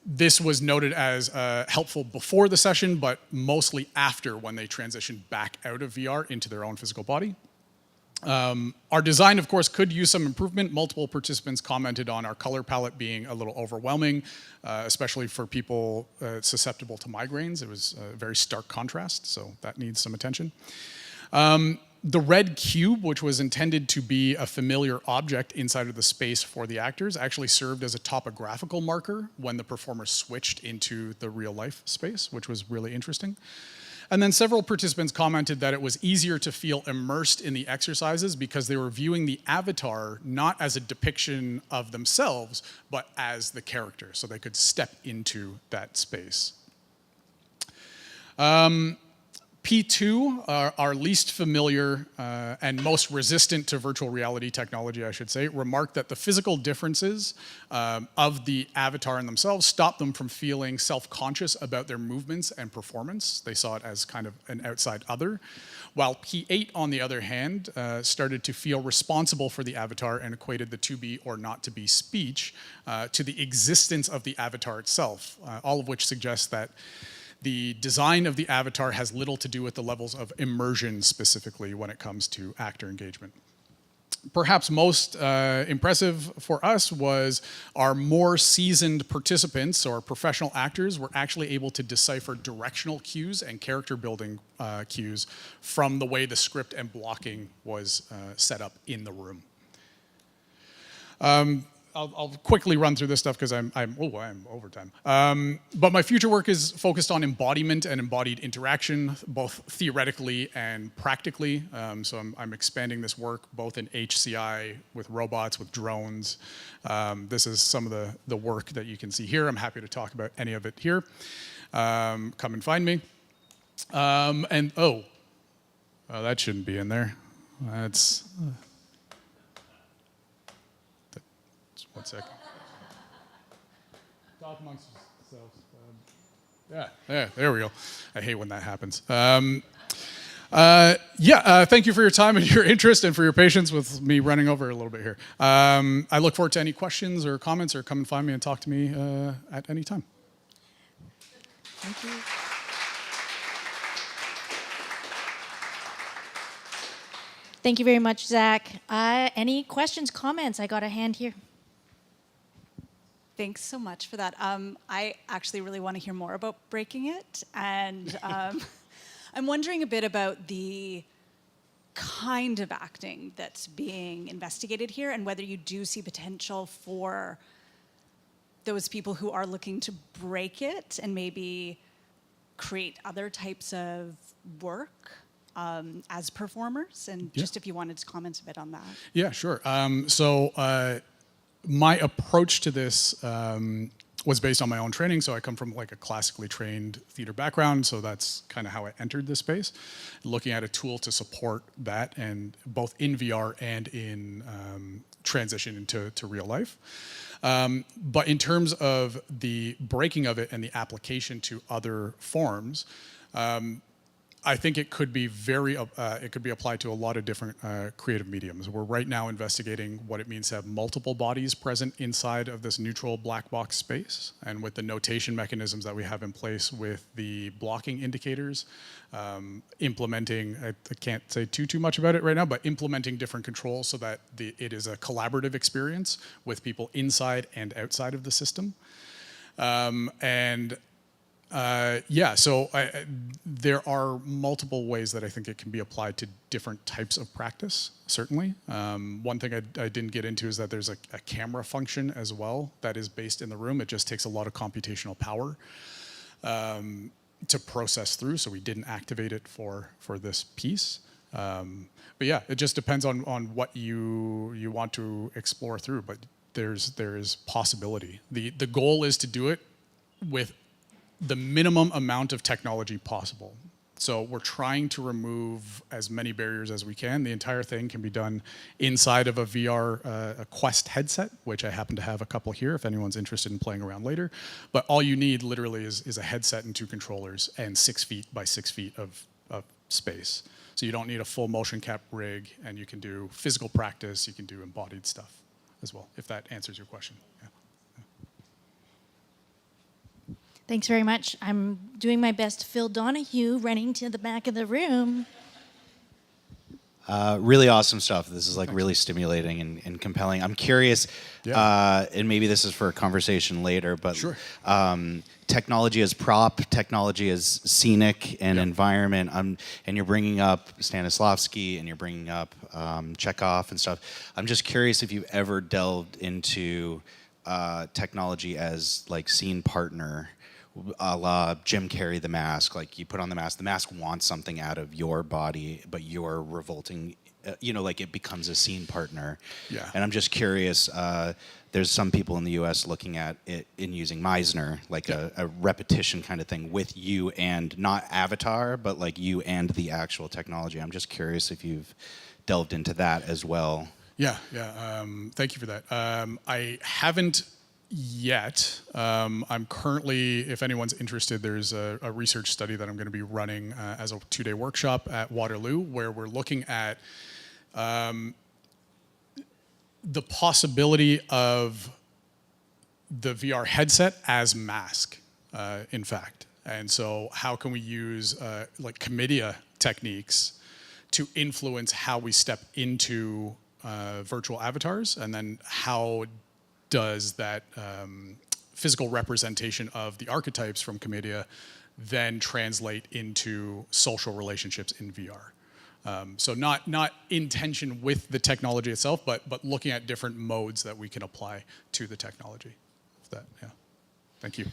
This was noted as helpful before the session, but mostly after, when they transitioned back out of VR into their own physical body. Our design, of course, could use some improvement. Multiple participants commented on our color palette being a little overwhelming, especially for people susceptible to migraines. It was a very stark contrast, so that needs some attention. The red cube, which was intended to be a familiar object inside of the space for the actors, actually served as a topographical marker when the performers switched into the real life space, which was really interesting. And then several participants commented that it was easier to feel immersed in the exercises because they were viewing the avatar not as a depiction of themselves, but as the character, so they could step into that space. P2, our least familiar and most resistant to virtual reality technology, I should say, remarked that the physical differences of the avatar in themselves stopped them from feeling self-conscious about their movements and performance. They saw it as kind of an outside other. While P8, on the other hand, started to feel responsible for the avatar and equated the to be or not to be speech to the existence of the avatar itself, all of which suggests that the design of the avatar has little to do with the levels of immersion specifically when it comes to actor engagement. Perhaps most impressive for us was our more seasoned participants or professional actors were actually able to decipher directional cues and character building cues from the way the script and blocking was set up in the room. I'll quickly run through this stuff because I'm overtime. But my future work is focused on embodiment and embodied interaction, both theoretically and practically. So I'm expanding this work both in HCI with robots, with drones. This is some of the work that you can see here. I'm happy to talk about any of it here. Come and find me. That shouldn't be in there. That's 1 second. Talk amongst yourselves. There we go. I hate when that happens. Thank you for your time and your interest and for your patience with me running over a little bit here. I look forward to any questions or comments, or come and find me and talk to me at any time. Thank you. Thank you very much, Zach. Any questions, comments? I got a hand here. Thanks so much for that. I actually really want to hear more about breaking it. And I'm wondering a bit about the kind of acting that's being investigated here and whether you do see potential for those people who are looking to break it and maybe create other types of work as performers. And just if you wanted to comment a bit on that. Yeah, sure. My approach to this was based on my own training. So I come from like a classically trained theater background. So that's kind of how I entered this space, looking at a tool to support that, and both in VR and in transition into real life. But in terms of the breaking of it and the application to other forms, I think it could be applied to a lot of different creative mediums. We're right now investigating what it means to have multiple bodies present inside of this neutral black box space, and with the notation mechanisms that we have in place with the blocking indicators, implementing, I can't say too much about it right now, but implementing different controls so that it is a collaborative experience with people inside and outside of the system. There are multiple ways that I think it can be applied to different types of practice, certainly. One thing I didn't get into is that there's a camera function as well that is based in the room. It just takes a lot of computational power to process through, so we didn't activate it for this piece. It just depends on what you want to explore through, but there's possibility. The goal is to do it with the minimum amount of technology possible. So we're trying to remove as many barriers as we can. The entire thing can be done inside of a VR a Quest headset, which I happen to have a couple here if anyone's interested in playing around later. But all you need literally is a headset and 2 controllers and 6 feet by 6 feet of space. So you don't need a full motion cap rig, and you can do physical practice, you can do embodied stuff as well, if that answers your question. Yeah. Thanks very much. I'm doing my best. Phil Donahue running to the back of the room. Really awesome stuff. This is like really stimulating and compelling. I'm curious, and maybe this is for a conversation later, but sure. Technology as prop, technology as scenic and environment, and you're bringing up Stanislavski and you're bringing up Chekhov and stuff. I'm just curious if you've ever delved into technology as like scene partner, a la Jim Carrey, The Mask. Like you put on the mask wants something out of your body, but you're revolting, like it becomes a scene partner. Yeah. And I'm just curious, there's some people in the US looking at it in using Meisner, like a repetition kind of thing with you and not Avatar, but like you and the actual technology. I'm just curious if you've delved into that as well. Yeah. Thank you for that. I haven't yet. I'm currently, if anyone's interested, there's a research study that I'm going to be running as a 2-day workshop at Waterloo, where we're looking at the possibility of the VR headset as mask, in fact. And so how can we use like Comedia techniques to influence how we step into virtual avatars, and then how does that physical representation of the archetypes from Comedia then translate into social relationships in VR? So not in tension with the technology itself, but looking at different modes that we can apply to the technology. Yeah. Thank you.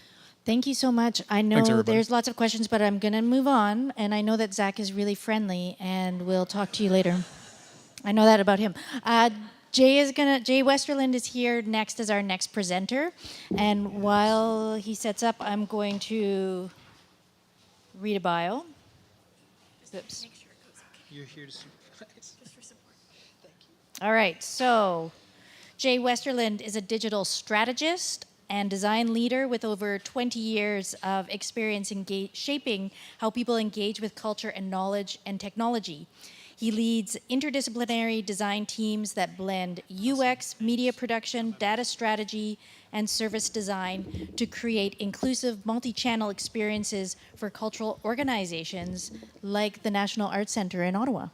Thank you so much. I know everybody. there's lots of questions, but I'm going to move on. And I know that Zach is really friendly, and we'll talk to you later. I know that about him. Jay Westerland is here next as our next presenter. And while he sets up, I'm going to read a bio. Oops. You're here to supervise. Just for support. Thank you. All right, so Jay Westerland is a digital strategist and design leader with over 20 years of experience shaping how people engage with culture and knowledge and technology. He leads interdisciplinary design teams that blend UX, media production, data strategy, and service design to create inclusive multi-channel experiences for cultural organizations like the National Arts Centre in Ottawa,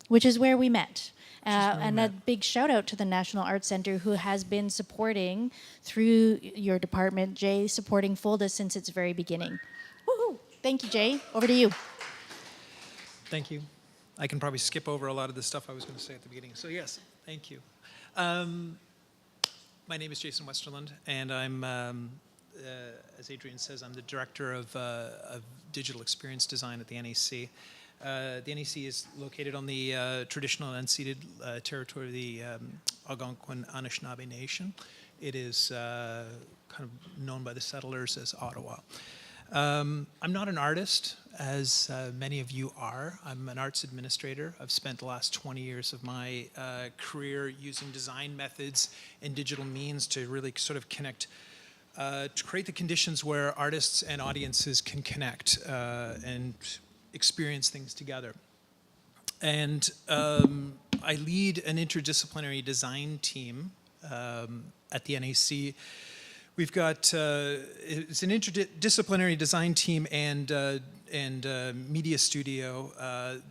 which is where we met. And a big shout out to the National Arts Centre, who has been supporting, through your department, Jay, supporting FOLDA since its very beginning. Woohoo! Thank you, Jay. Over to you. Thank you. I can probably skip over a lot of the stuff I was going to say at the beginning. So yes, thank you. My name is Jason Westerland, and I'm, as Adrian says, I'm the director of digital experience design at the NAC. The NAC is located on the traditional and unceded territory of the Algonquin Anishinaabe Nation. It is kind of known by the settlers as Ottawa. I'm not an artist, as many of you are. I'm an arts administrator. I've spent the last 20 years of my career using design methods and digital means to really sort of connect, to create the conditions where artists and audiences can connect and experience things together. And I lead an interdisciplinary design team at the NAC. We've got, it's an interdisciplinary design team and media studio,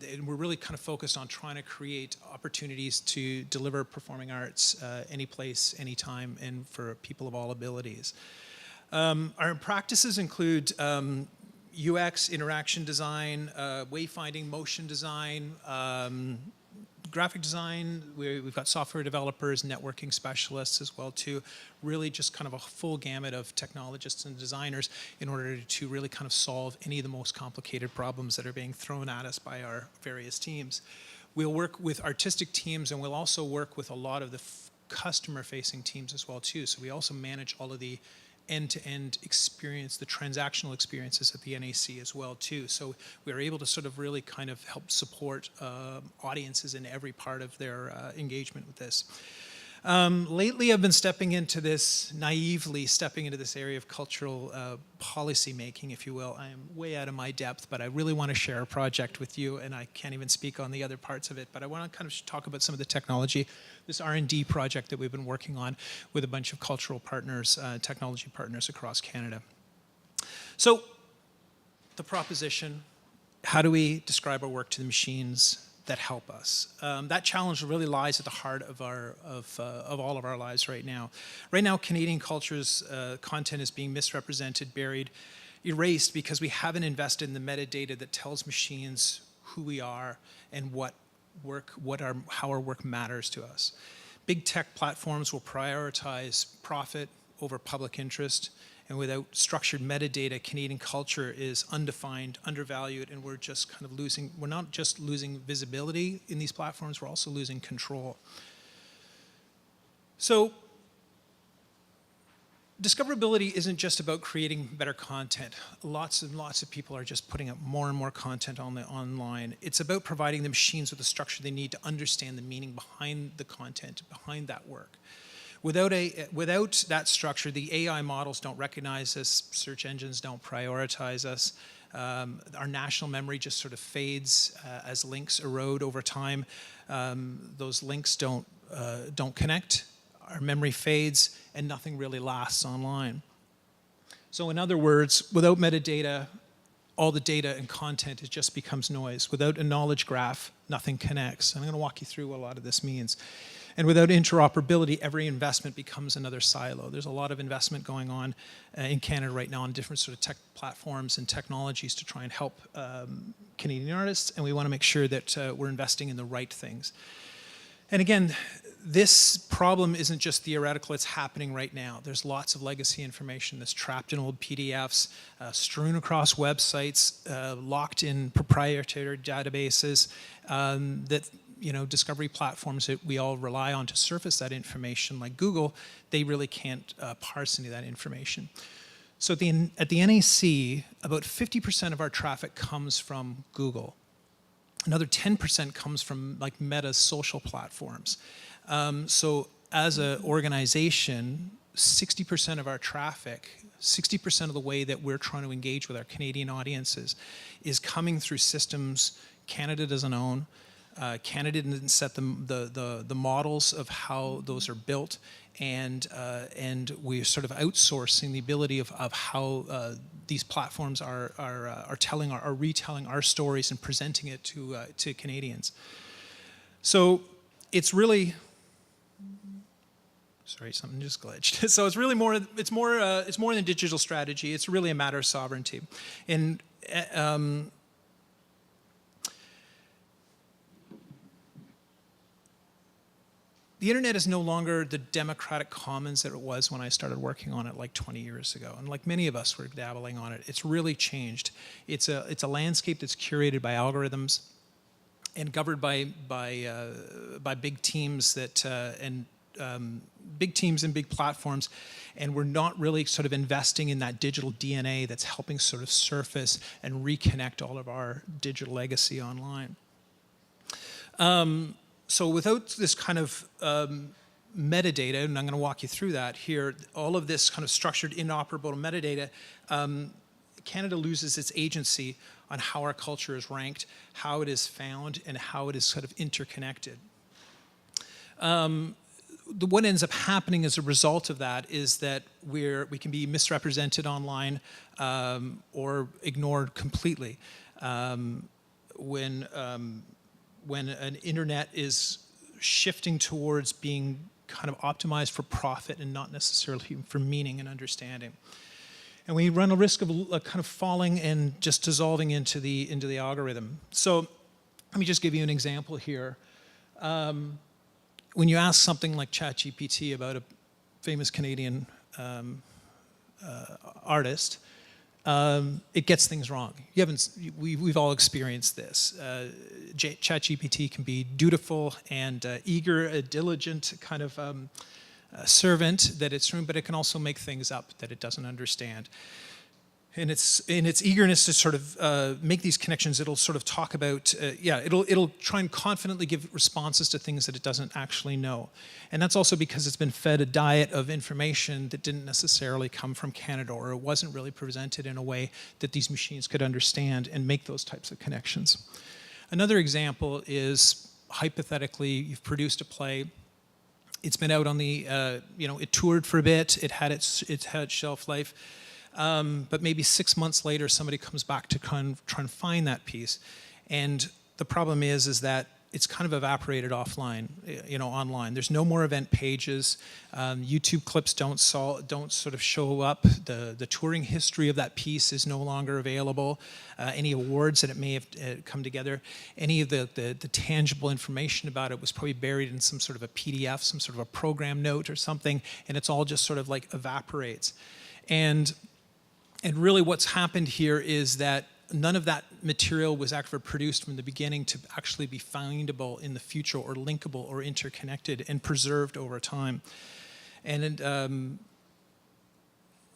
and we're really kind of focused on trying to create opportunities to deliver performing arts any place, anytime, and for people of all abilities. Our practices include UX, interaction design, wayfinding, motion design, graphic design. We've got software developers, networking specialists as well too. Really just kind of a full gamut of technologists and designers in order to really kind of solve any of the most complicated problems that are being thrown at us by our various teams. We'll work with artistic teams, and we'll also work with a lot of the customer-facing teams as well too. So we also manage all of the end-to-end experience, the transactional experiences at the NAC as well too. So we are able to sort of really kind of help support audiences in every part of their engagement with this. Lately, I've been naively stepping into this area of cultural policy making, if you will. I am way out of my depth, but I really want to share a project with you, and I can't even speak on the other parts of it, but I want to kind of talk about some of the technology, this R&D project that we've been working on with a bunch of cultural partners, technology partners across Canada. So, the proposition, how do we describe our work to the machines that help us? That challenge really lies at the heart of all of our lives right now. Right now, Canadian culture's content is being misrepresented, buried, erased because we haven't invested in the metadata that tells machines who we are and how our work matters to us. Big tech platforms will prioritize profit over public interest, and without structured metadata, Canadian culture is undefined, undervalued, and we're just kind of we're not just losing visibility in these platforms, we're also losing control. So, discoverability isn't just about creating better content. Lots and lots of people are just putting up more and more content online. It's about providing the machines with the structure they need to understand the meaning behind the content, behind that work. Without that structure, the AI models don't recognize us, search engines don't prioritize us, our national memory just sort of fades as links erode over time. Those links don't connect, our memory fades, and nothing really lasts online. So in other words, without metadata, all the data and content, it just becomes noise. Without a knowledge graph, nothing connects. And I'm going to walk you through what a lot of this means. And without interoperability, every investment becomes another silo. There's a lot of investment going on in Canada right now on different sort of tech platforms and technologies to try and help Canadian artists, and we want to make sure that we're investing in the right things. And again, this problem isn't just theoretical, it's happening right now. There's lots of legacy information that's trapped in old PDFs, strewn across websites, locked in proprietary databases that, you know, discovery platforms that we all rely on to surface that information, like Google, they really can't parse any of that information. So at the NAC, about 50% of our traffic comes from Google. Another 10% comes from like Meta's social platforms. So as an organization, 60% of our traffic, 60% of the way that we're trying to engage with our Canadian audiences is coming through systems Canada doesn't own. Canada didn't set the models of how those are built, and we're sort of outsourcing the ability of how these platforms are retelling our stories and presenting it to Canadians. So it's really, sorry, something just glitched. So it's really more than digital strategy. It's really a matter of sovereignty, and the internet is no longer the democratic commons that it was when I started working on it like 20 years ago. And like many of us were dabbling on it, it's really changed. It's a landscape that's curated by algorithms and governed by big teams big teams and big platforms. And we're not really sort of investing in that digital DNA that's helping sort of surface and reconnect all of our digital legacy online. So without this kind of metadata, and I'm going to walk you through that here, all of this kind of structured, inoperable metadata, Canada loses its agency on how our culture is ranked, how it is found, and how it is sort of interconnected. What ends up happening as a result of that is that we can be misrepresented online or ignored completely. When an internet is shifting towards being kind of optimized for profit and not necessarily for meaning and understanding. And we run a risk of kind of falling and just dissolving into the algorithm. So let me just give you an example here. When you ask something like ChatGPT about a famous Canadian artist, it gets things wrong. We've all experienced this. ChatGPT can be dutiful and eager, a diligent kind of servant that it's doing, but it can also make things up that it doesn't understand. And in its eagerness to sort of make these connections, it'll sort of talk about, it'll try and confidently give responses to things that it doesn't actually know. And that's also because it's been fed a diet of information that didn't necessarily come from Canada, or it wasn't really presented in a way that these machines could understand and make those types of connections. Another example is, hypothetically, you've produced a play. It's been out on the, it toured for a bit, it had its shelf life. But maybe 6 months later, somebody comes back to try and find that piece. And the problem is that it's kind of evaporated offline, online. There's no more event pages. YouTube clips don't sort of show up. The touring history of that piece is no longer available. Any awards that it may have come together, any of the tangible information about it was probably buried in some sort of a PDF, some sort of a program note or something, and it's all just sort of like evaporates. And really what's happened here is that none of that material was actually produced from the beginning to actually be findable in the future or linkable or interconnected and preserved over time. And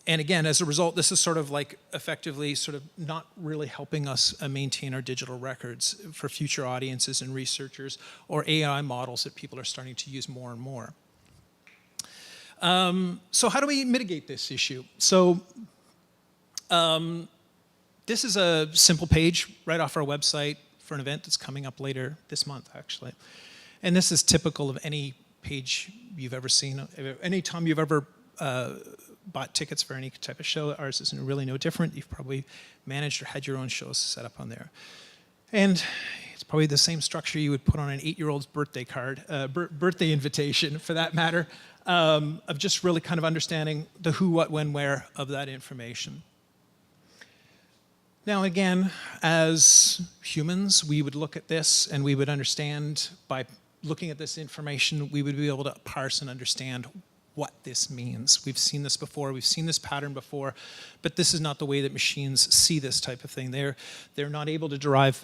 again, as a result, this is sort of like effectively sort of not really helping us maintain our digital records for future audiences and researchers or AI models that people are starting to use more and more. So how do we mitigate this issue? So this is a simple page right off our website for an event that's coming up later this month, actually. And this is typical of any page you've ever seen. Any time you've ever bought tickets for any type of show, ours isn't really no different. You've probably managed or had your own shows set up on there. And it's probably the same structure you would put on an 8-year-old's birthday card, birthday invitation for that matter, of just really kind of understanding the who, what, when, where of that information. Now again, as humans, we would look at this and we would understand, by looking at this information, we would be able to parse and understand what this means. We've seen this before, we've seen this pattern before, but this is not the way that machines see this type of thing. They're not able to derive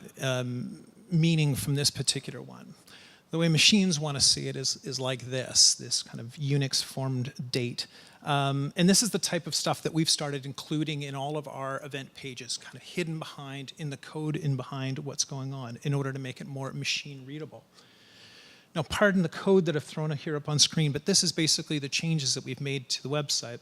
meaning from this particular one. The way machines want to see it is like this kind of Unix-formed date. And this is the type of stuff that we've started including in all of our event pages, kind of hidden behind, in the code in behind what's going on, in order to make it more machine readable. Now, pardon the code that I've thrown here up on screen, but this is basically the changes that we've made to the website.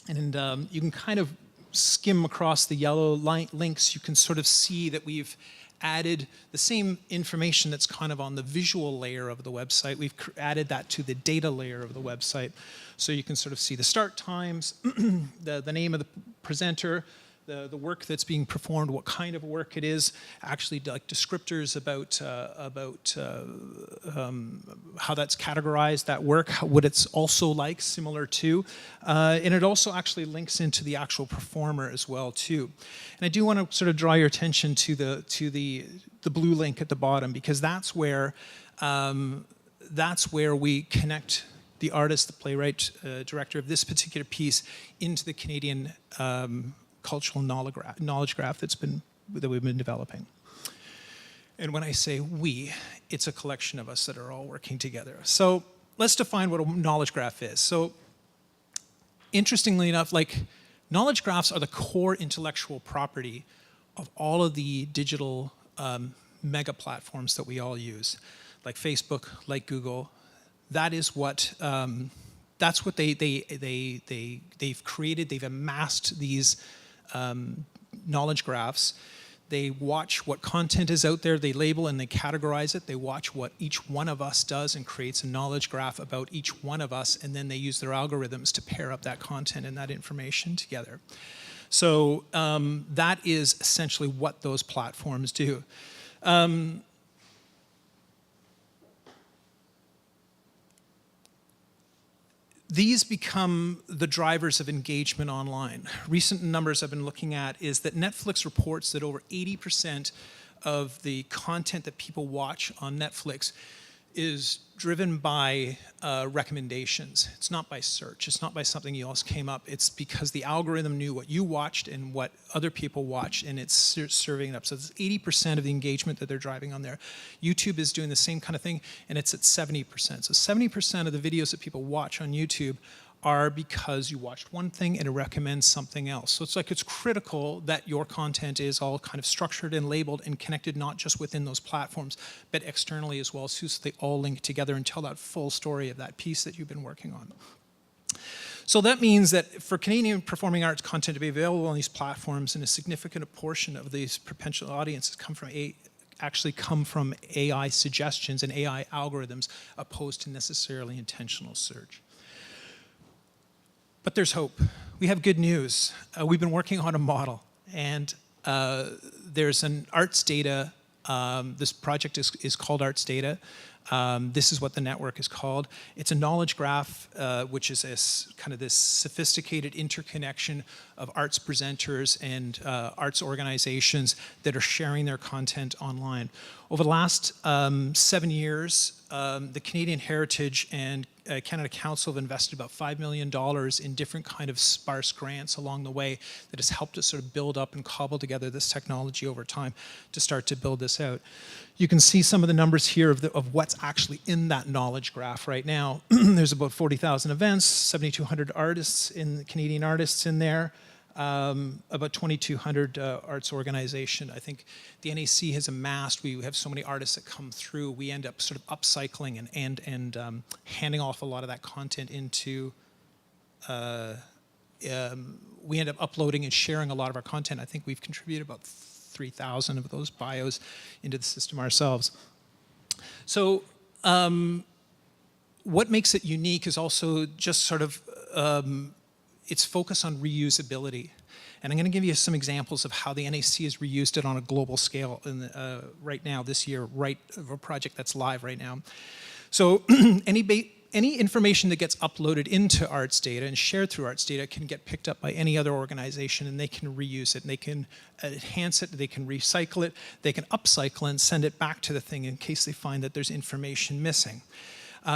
And you can kind of skim across the yellow links. You can sort of see that we've added the same information that's kind of on the visual layer of the website. We've added that to the data layer of the website. So you can sort of see the start times, the name of the presenter, the work that's being performed, what kind of work it is, actually like descriptors about how that's categorized, that work, what it's also like, similar to. And it also actually links into the actual performer as well too. And I do want to sort of draw your attention to the blue link at the bottom, because that's where we connect the artist, the playwright, director of this particular piece into the Canadian cultural knowledge graph that we've been developing. And when I say we, it's a collection of us that are all working together. So let's define what a knowledge graph is. So interestingly enough, like, knowledge graphs are the core intellectual property of all of the digital mega platforms that we all use, like Facebook, like Google. That is what that's what they've created. They've amassed these knowledge graphs. They watch what content is out there, they label and they categorize it. They watch what each one of us does and creates a knowledge graph about each one of us, and then they use their algorithms to pair up that content and that information together. So that is essentially what those platforms do. These become the drivers of engagement online. Recent numbers I've been looking at is that Netflix reports that over 80% of the content that people watch on Netflix is driven by recommendations. It's not by search. It's not by something else came up. It's because the algorithm knew what you watched and what other people watched, and it's serving it up. So it's 80% of the engagement that they're driving on there. YouTube is doing the same kind of thing, and it's at 70%. So 70% of the videos that people watch on YouTube are because you watched one thing and it recommends something else. So it's critical that your content is all kind of structured and labeled and connected, not just within those platforms, but externally as well, so they all link together and tell that full story of that piece that you've been working on. So that means that for Canadian performing arts content to be available on these platforms, and a significant portion of these potential audiences actually come from AI suggestions and AI algorithms, opposed to necessarily intentional search. But there's hope. We have good news. We've been working on a model, and there's an arts data. This project is called Arts Data. This is what the network is called. It's a knowledge graph, which is kind of this sophisticated interconnection of arts presenters and arts organizations that are sharing their content online. Over the last 7 years, the Canadian Heritage and Canada Council have invested about $5 million in different kind of sparse grants along the way that has helped us sort of build up and cobble together this technology over time to start to build this out. You can see some of the numbers here of what's actually in that knowledge graph right now. There's about 40,000 events, 7,200 artists, Canadian artists in there, about 2,200 arts organization. I think the NAC has amassed, we have so many artists that come through, we end up sort of upcycling and handing off a lot of that content into, we end up uploading and sharing a lot of our content. I think we've contributed about 3,000 of those bios into the system ourselves. So what makes it unique is also just sort of its focus on reusability. And I'm going to give you some examples of how the NAC has reused it on a global scale right now, this year, of a project that's live right now. So any information that gets uploaded into Arts Data and shared through Arts Data can get picked up by any other organization, and they can reuse it, and they can enhance it, they can recycle it, they can upcycle and send it back to the thing in case they find that there's information missing.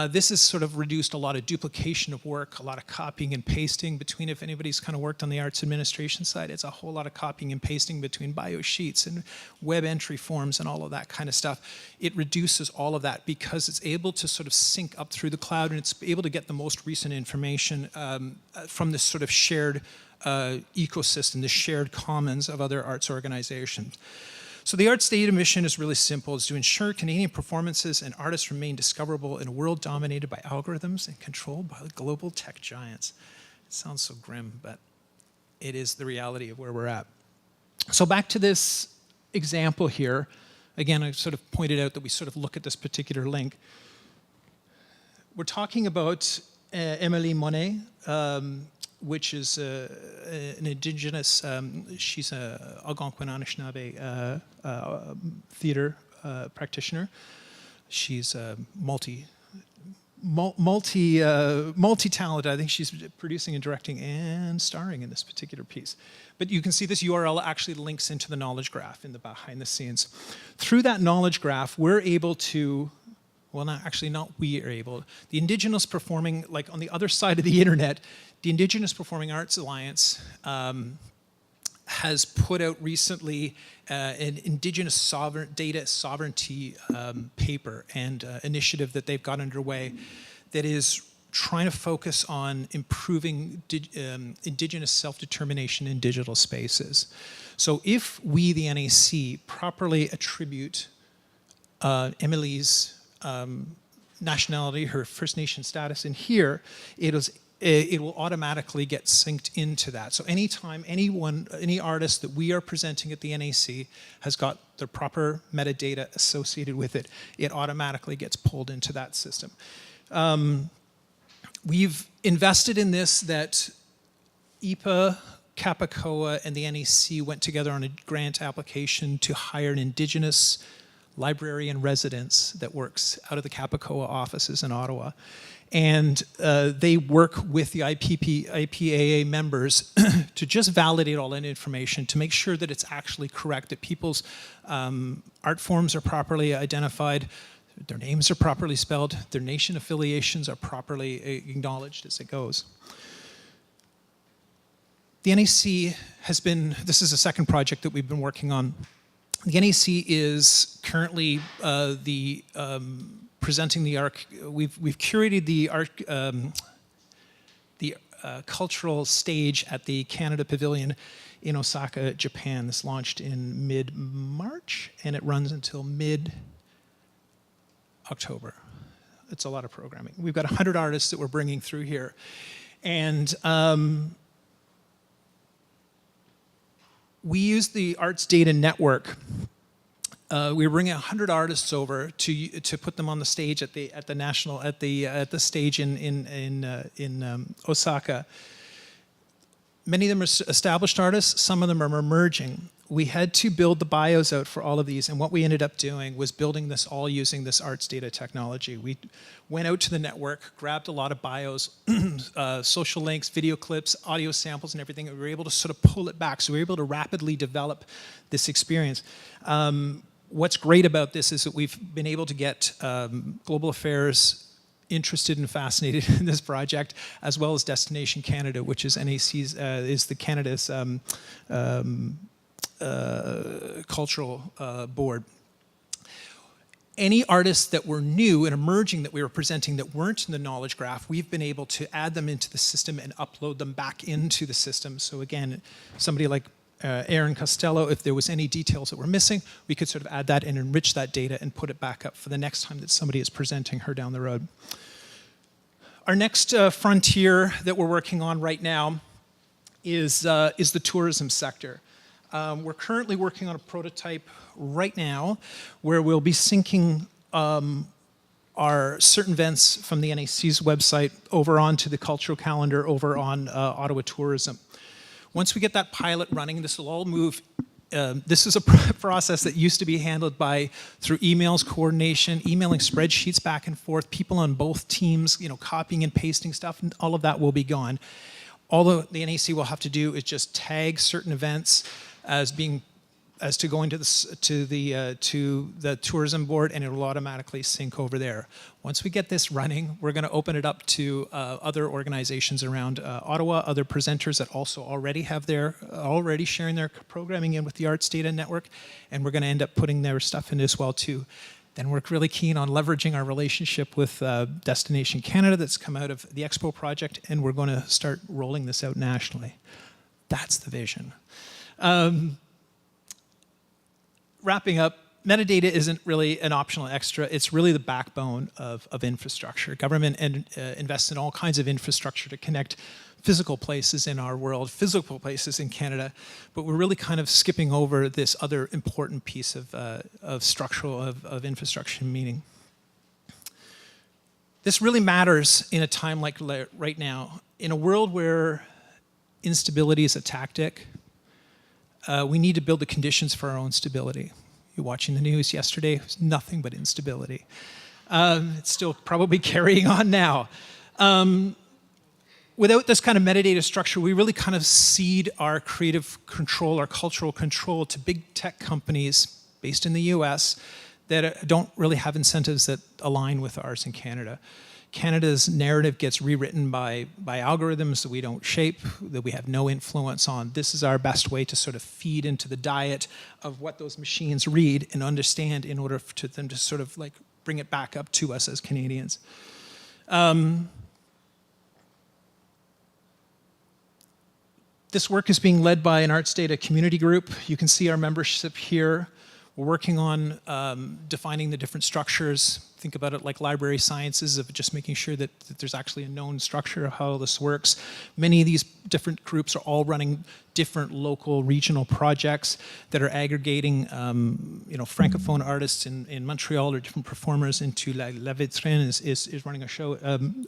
This has sort of reduced a lot of duplication of work, a lot of copying and pasting between, if anybody's kind of worked on the arts administration side, it's a whole lot of copying and pasting between bio sheets and web entry forms and all of that kind of stuff. It reduces all of that because it's able to sort of sync up through the cloud, and it's able to get the most recent information from this sort of shared ecosystem, the shared commons of other arts organizations. So the Arts Data mission is really simple. It's to ensure Canadian performances and artists remain discoverable in a world dominated by algorithms and controlled by global tech giants. It sounds so grim, but it is the reality of where we're at. So back to this example here. Again, I sort of pointed out that we sort of look at this particular link. We're talking about Emily Monet, which is an indigenous, she's a Algonquin Anishinaabe theater practitioner. She's multi-talented. I think she's producing and directing and starring in this particular piece. But you can see this URL actually links into the knowledge graph in the behind the scenes. Through that knowledge graph, we're able to, well, not we are able, the Indigenous Performing, like on the other side of the internet, the Indigenous Performing Arts Alliance has put out recently an Indigenous data sovereignty paper and initiative that they've got underway that is trying to focus on improving Indigenous self-determination in digital spaces. So if we, the NAC, properly attribute Emily's nationality, her First Nation status in here, it will automatically get synced into that. So anytime any artist that we are presenting at the NAC has got the proper metadata associated with it, it automatically gets pulled into that system. We've invested in this that IPA, Capicoa, and the NAC went together on a grant application to hire an Indigenous librarian residence that works out of the Capicoa offices in Ottawa. And they work with the IPAA members to just validate all that information, to make sure that it's actually correct, that people's art forms are properly identified, their names are properly spelled, their nation affiliations are properly acknowledged as it goes. The NAC has been, this is a second project that we've been working on. The NAC is currently presenting the art. We've curated the art, cultural stage at the Canada Pavilion in Osaka, Japan. This launched in mid-March, and it runs until mid-October. It's a lot of programming. We've got 100 artists that we're bringing through here, and we use the Arts Data Network. We were bringing 100 artists over to put them on the stage at the stage in Osaka. Many of them are established artists. Some of them are emerging. We had to build the bios out for all of these, and what we ended up doing was building this all using this Arts Data technology. We went out to the network, grabbed a lot of bios, social links, video clips, audio samples, and everything, and we were able to sort of pull it back. So we were able to rapidly develop this experience. What's great about this is that we've been able to get Global Affairs interested and fascinated in this project, as well as Destination Canada, which is NAC's, is the Canada's cultural board. Any artists that were new and emerging that we were presenting that weren't in the knowledge graph, we've been able to add them into the system and upload them back into the system. So again, somebody like Erin Costello, if there was any details that were missing, we could sort of add that and enrich that data and put it back up for the next time that somebody is presenting her down the road. Our next frontier that we're working on right now is the tourism sector. We're currently working on a prototype right now where we'll be syncing our certain events from the NAC's website over onto the cultural calendar over on Ottawa Tourism. Once we get that pilot running, this will all move this is a process that used to be handled through emails, coordination, emailing spreadsheets back and forth, people on both teams, copying and pasting stuff, and all of that will be gone. All the NAC will have to do is just tag certain events as to going to the tourism board, and it will automatically sync over there. Once we get this running, we're going to open it up to other organizations around Ottawa, other presenters that also already sharing their programming in with the Arts Data Network, and we're going to end up putting their stuff in as well too. Then we're really keen on leveraging our relationship with Destination Canada that's come out of the Expo project, and we're going to start rolling this out nationally. That's the vision. Wrapping up, metadata isn't really an optional extra. It's really the backbone of infrastructure. Government invests in all kinds of infrastructure to connect physical places in our world, physical places in Canada, but we're really kind of skipping over this other important piece of infrastructure meaning. This really matters in a time like right now. In a world where instability is a tactic, we need to build the conditions for our own stability. You're watching the news yesterday, it was nothing but instability. It's still probably carrying on now. Without this kind of metadata structure, we really kind of cede our creative control, our cultural control to big tech companies based in the US that don't really have incentives that align with ours in Canada. Canada's narrative gets rewritten by algorithms that we don't shape, that we have no influence on. This is our best way to sort of feed into the diet of what those machines read and understand in order for them to sort of like bring it back up to us as Canadians. This work is being led by an Arts Data community group. You can see our membership here. We're working on defining the different structures. Think about it like library sciences, of just making sure that there's actually a known structure of how this works. Many of these different groups are all running different local, regional projects that are aggregating, francophone artists in Montreal or different performers into La Vitrine is running a show,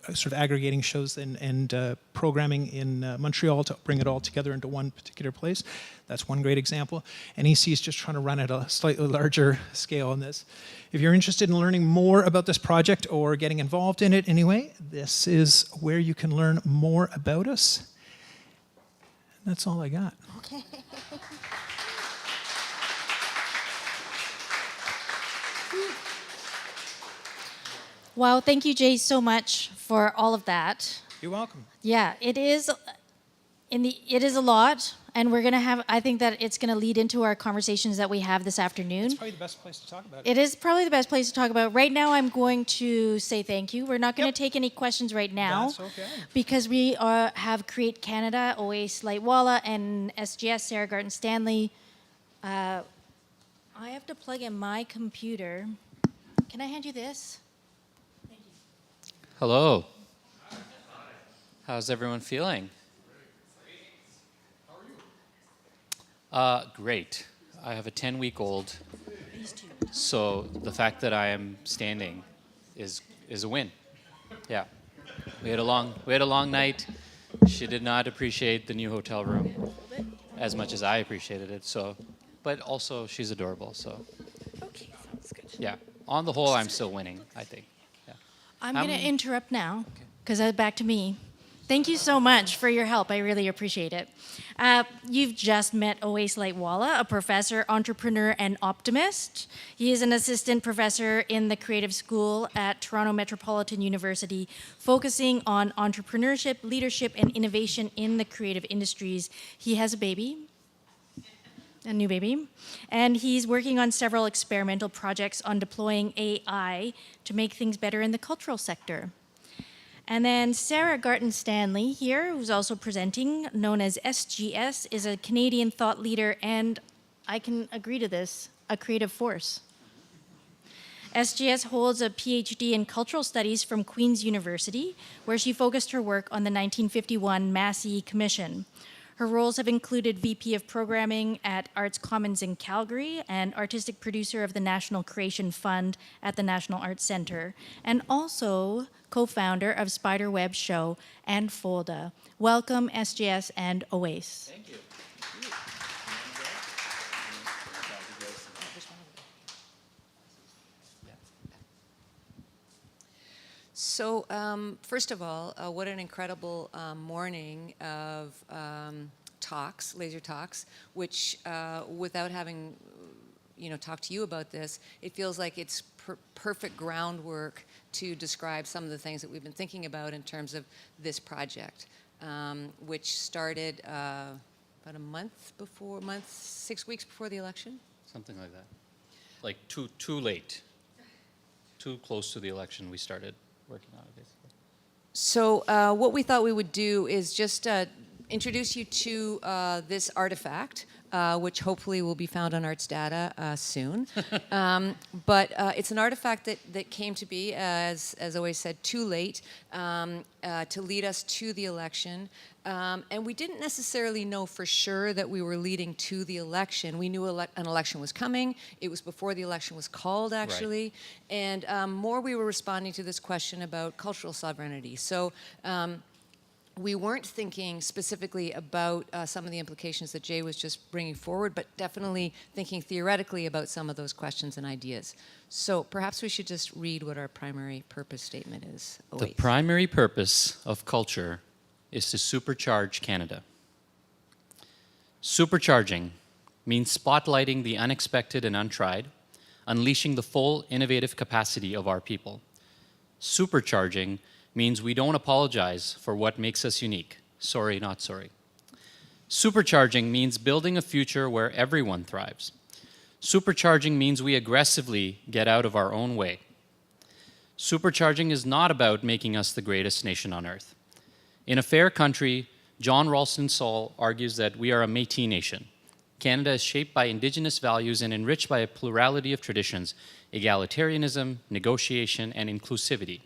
sort of aggregating shows and programming in Montreal to bring it all together into one particular place. That's one great example. NEC is just trying to run at a slightly larger scale on this. If you're interested in learning more about this project or getting involved in it anyway, this is where you can learn more about us. That's all I got. Okay. Wow, thank you, Jay, so much for all of that. You're welcome. Yeah, it is a lot, and we're gonna have. I think that it's gonna lead into our conversations that we have this afternoon. It's probably the best place to talk about it. It is probably the best place to talk about. Right now, I'm going to say thank you. We're not going to take any questions right now. That's okay. Because we have Create Canada, Oasis Lightwalla, and SGS, Sarah Garten Stanley. I have to plug in my computer. Can I hand you this? Thank you. Hello. How's everyone feeling? Great. I have a 10-week-old, so the fact that I am standing is a win. Yeah, we had a long night. She did not appreciate the new hotel room as much as I appreciated it. So, but also she's adorable. So, okay, sounds good. Yeah, on the whole, I'm still winning. I think. Yeah. I'm going to interrupt now because that's back to me. Thank you so much for your help. I really appreciate it. You've just met Oasis Lightwalla, a professor, entrepreneur, and optimist. He is an assistant professor in the Creative School at Toronto Metropolitan University, focusing on entrepreneurship, leadership, and innovation in the creative industries. He has a baby, a new baby, and he's working on several experimental projects on deploying AI to make things better in the cultural sector. And then Sarah Garten Stanley here, who's also presenting, known as SGS, is a Canadian thought leader and, I can agree to this, a creative force. SGS holds a PhD in cultural studies from Queen's University, where she focused her work on the 1951 Massey Commission. Her roles have included VP of Programming at Arts Commons in Calgary and artistic producer of the National Creation Fund at the National Arts Centre, and also co-founder of Spiderweb Show and FOLDA. Welcome, SGS and Oasis. Thank you. So first of all, what an incredible morning of talks, laser talks, which without having talked to you about this, it feels like it's perfect groundwork to describe some of the things that we've been thinking about in terms of this project, which started about a month, 6 weeks before the election? Something like that. Like too late. Too close to the election we started working on it, basically. So what we thought we would do is just introduce you to this artifact, which hopefully will be found on Arts Data soon. But it's an artifact that came to be, as always said, too late to lead us to the election. And we didn't necessarily know for sure that we were leading to the election. We knew an election was coming. It was before the election was called, actually. Right. And more we were responding to this question about cultural sovereignty. So we weren't thinking specifically about some of the implications that Jay was just bringing forward, but definitely thinking theoretically about some of those questions and ideas. So perhaps we should just read what our primary purpose statement is. The primary purpose of culture is to supercharge Canada. Supercharging means spotlighting the unexpected and untried, unleashing the full innovative capacity of our people. Supercharging means we don't apologize for what makes us unique. Sorry, not sorry. Supercharging means building a future where everyone thrives. Supercharging means we aggressively get out of our own way. Supercharging is not about making us the greatest nation on earth. In A Fair Country, John Ralston Saul argues that we are a Métis nation. Canada is shaped by Indigenous values and enriched by a plurality of traditions, egalitarianism, negotiation, and inclusivity.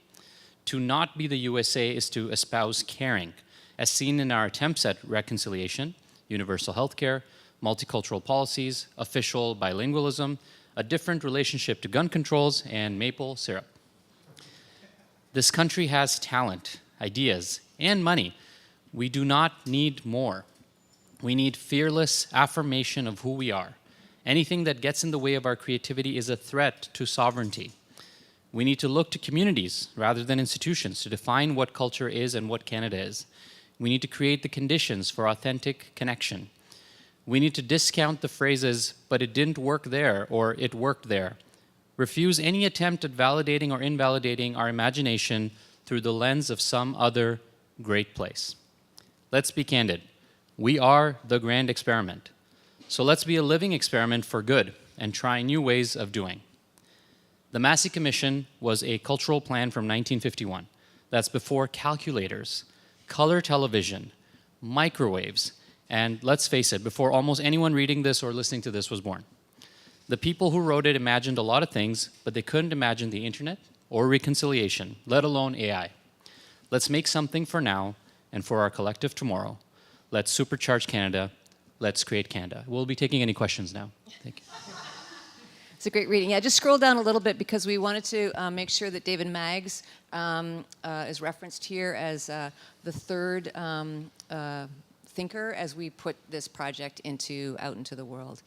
To not be the USA is to espouse caring, as seen in our attempts at reconciliation, universal healthcare, multicultural policies, official bilingualism, a different relationship to gun controls, and maple syrup. This country has talent, ideas, and money. We do not need more. We need fearless affirmation of who we are. Anything that gets in the way of our creativity is a threat to sovereignty. We need to look to communities rather than institutions to define what culture is and what Canada is. We need to create the conditions for authentic connection. We need to discount the phrases, but it didn't work there, or it worked there. Refuse any attempt at validating or invalidating our imagination through the lens of some other great place. Let's be candid. We are the grand experiment. So let's be a living experiment for good and try new ways of doing. The Massey Commission was a cultural plan from 1951. That's before calculators, color television, microwaves, and let's face it, before almost anyone reading this or listening to this was born. The people who wrote it imagined a lot of things, but they couldn't imagine the internet or reconciliation, let alone AI. Let's make something for now and for our collective tomorrow. Let's supercharge Canada. Let's create Canada. We'll be taking any questions now. Thank you. It's a great reading. Yeah, just scroll down a little bit because we wanted to make sure that David Maggs is referenced here as the third thinker as we put this project out into the world.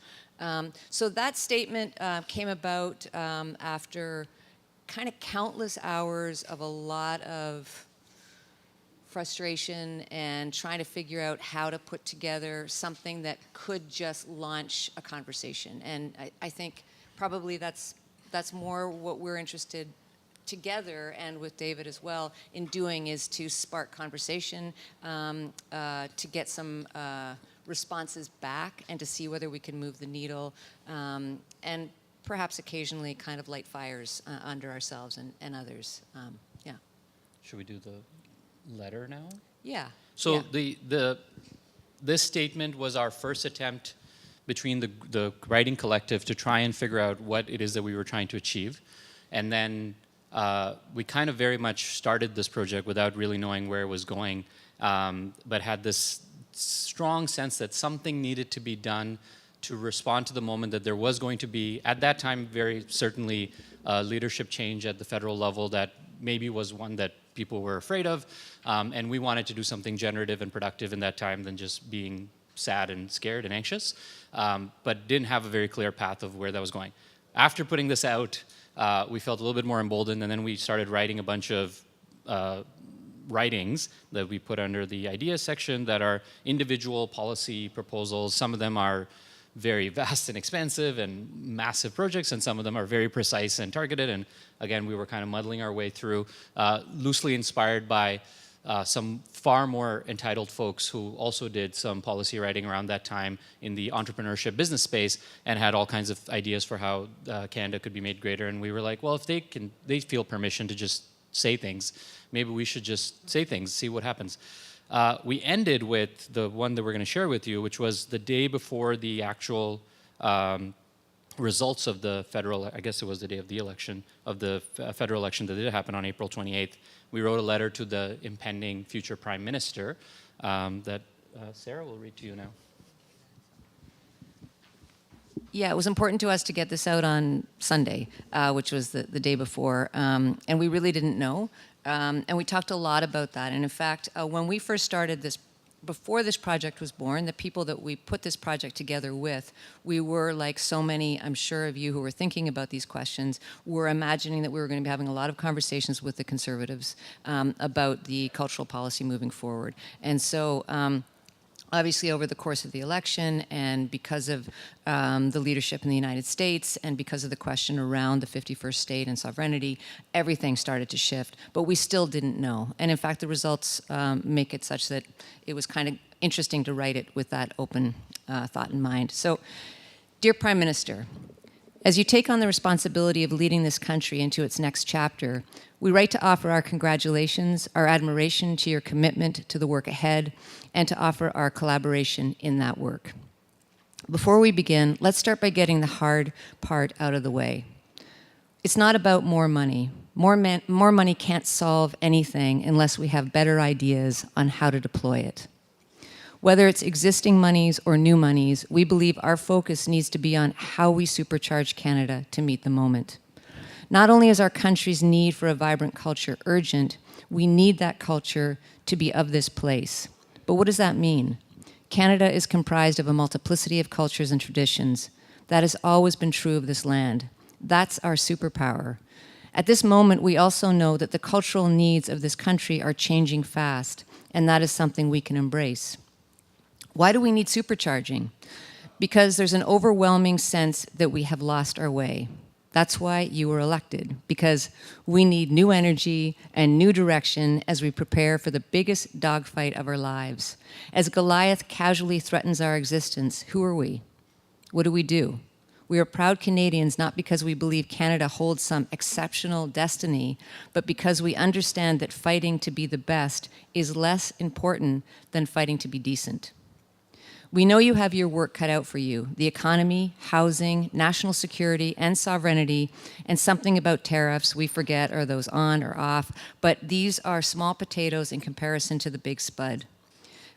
So that statement came about after kind of countless hours of a lot of frustration and trying to figure out how to put together something that could just launch a conversation. And I think probably that's more what we're interested together and with David as well in doing is to spark conversation, to get some responses back and to see whether we can move the needle and perhaps occasionally kind of light fires under ourselves and others. Yeah. Should we do the letter now? Yeah. So this statement was our first attempt between the writing collective to try and figure out what it is that we were trying to achieve. And then we kind of very much started this project without really knowing where it was going, but had this strong sense that something needed to be done to respond to the moment that there was going to be, at that time, very certainly leadership change at the federal level that maybe was one that people were afraid of, and we wanted to do something generative and productive in that time than just being sad and scared and anxious, but didn't have a very clear path of where that was going. After putting this out, we felt a little bit more emboldened, and then we started writing a bunch of writings that we put under the ideas section that are individual policy proposals. Some of them are very vast and expansive and massive projects, and some of them are very precise and targeted. And again, we were kind of muddling our way through, loosely inspired by some far more entitled folks who also did some policy writing around that time in the entrepreneurship business space and had all kinds of ideas for how Canada could be made greater. And we were like, well, if they feel permission to just say things, maybe we should just say things, see what happens. We ended with the one that we're going to share with you, which was the day before the actual results of the federal, I guess it was the day of the election, of the federal election that did happen on April 28th. We wrote a letter to the impending future prime minister that Sarah will read to you now. Yeah, it was important to us to get this out on Sunday, which was the day before, and we really didn't know. And we talked a lot about that. And in fact, when we first started this, before this project was born, the people that we put this project together with, we were like so many, I'm sure, of you who were thinking about these questions, were imagining that we were going to be having a lot of conversations with the Conservatives about the cultural policy moving forward. And so obviously over the course of the election and because of the leadership in the United States and because of the question around the 51st state and sovereignty, everything started to shift, but we still didn't know. And in fact, the results make it such that it was kind of interesting to write it with that open thought in mind. So, dear Prime Minister, as you take on the responsibility of leading this country into its next chapter, we write to offer our congratulations, our admiration to your commitment to the work ahead, and to offer our collaboration in that work. Before we begin, let's start by getting the hard part out of the way. It's not about more money. More money can't solve anything unless we have better ideas on how to deploy it. Whether it's existing monies or new monies, we believe our focus needs to be on how we supercharge Canada to meet the moment. Not only is our country's need for a vibrant culture urgent, we need that culture to be of this place. But what does that mean? Canada is comprised of a multiplicity of cultures and traditions. That has always been true of this land. That's our superpower. At this moment, we also know that the cultural needs of this country are changing fast, and that is something we can embrace. Why do we need supercharging? Because there's an overwhelming sense that we have lost our way. That's why you were elected, because we need new energy and new direction as we prepare for the biggest dogfight of our lives. As Goliath casually threatens our existence, who are we? What do? We are proud Canadians not because we believe Canada holds some exceptional destiny, but because we understand that fighting to be the best is less important than fighting to be decent. We know you have your work cut out for you, the economy, housing, national security, and sovereignty, and something about tariffs we forget are those on or off, but these are small potatoes in comparison to the big spud.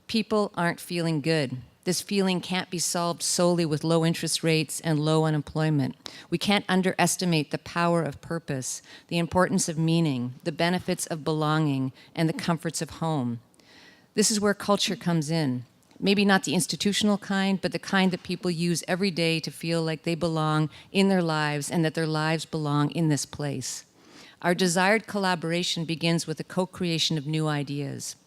People aren't feeling good. This feeling can't be solved solely with low interest rates and low unemployment. We can't underestimate the power of purpose, the importance of meaning, the benefits of belonging, and the comforts of home. This is where culture comes in. Maybe not the institutional kind, but the kind that people use every day to feel like they belong in their lives and that their lives belong in this place. Our desired collaboration begins with the co-creation of new ideas.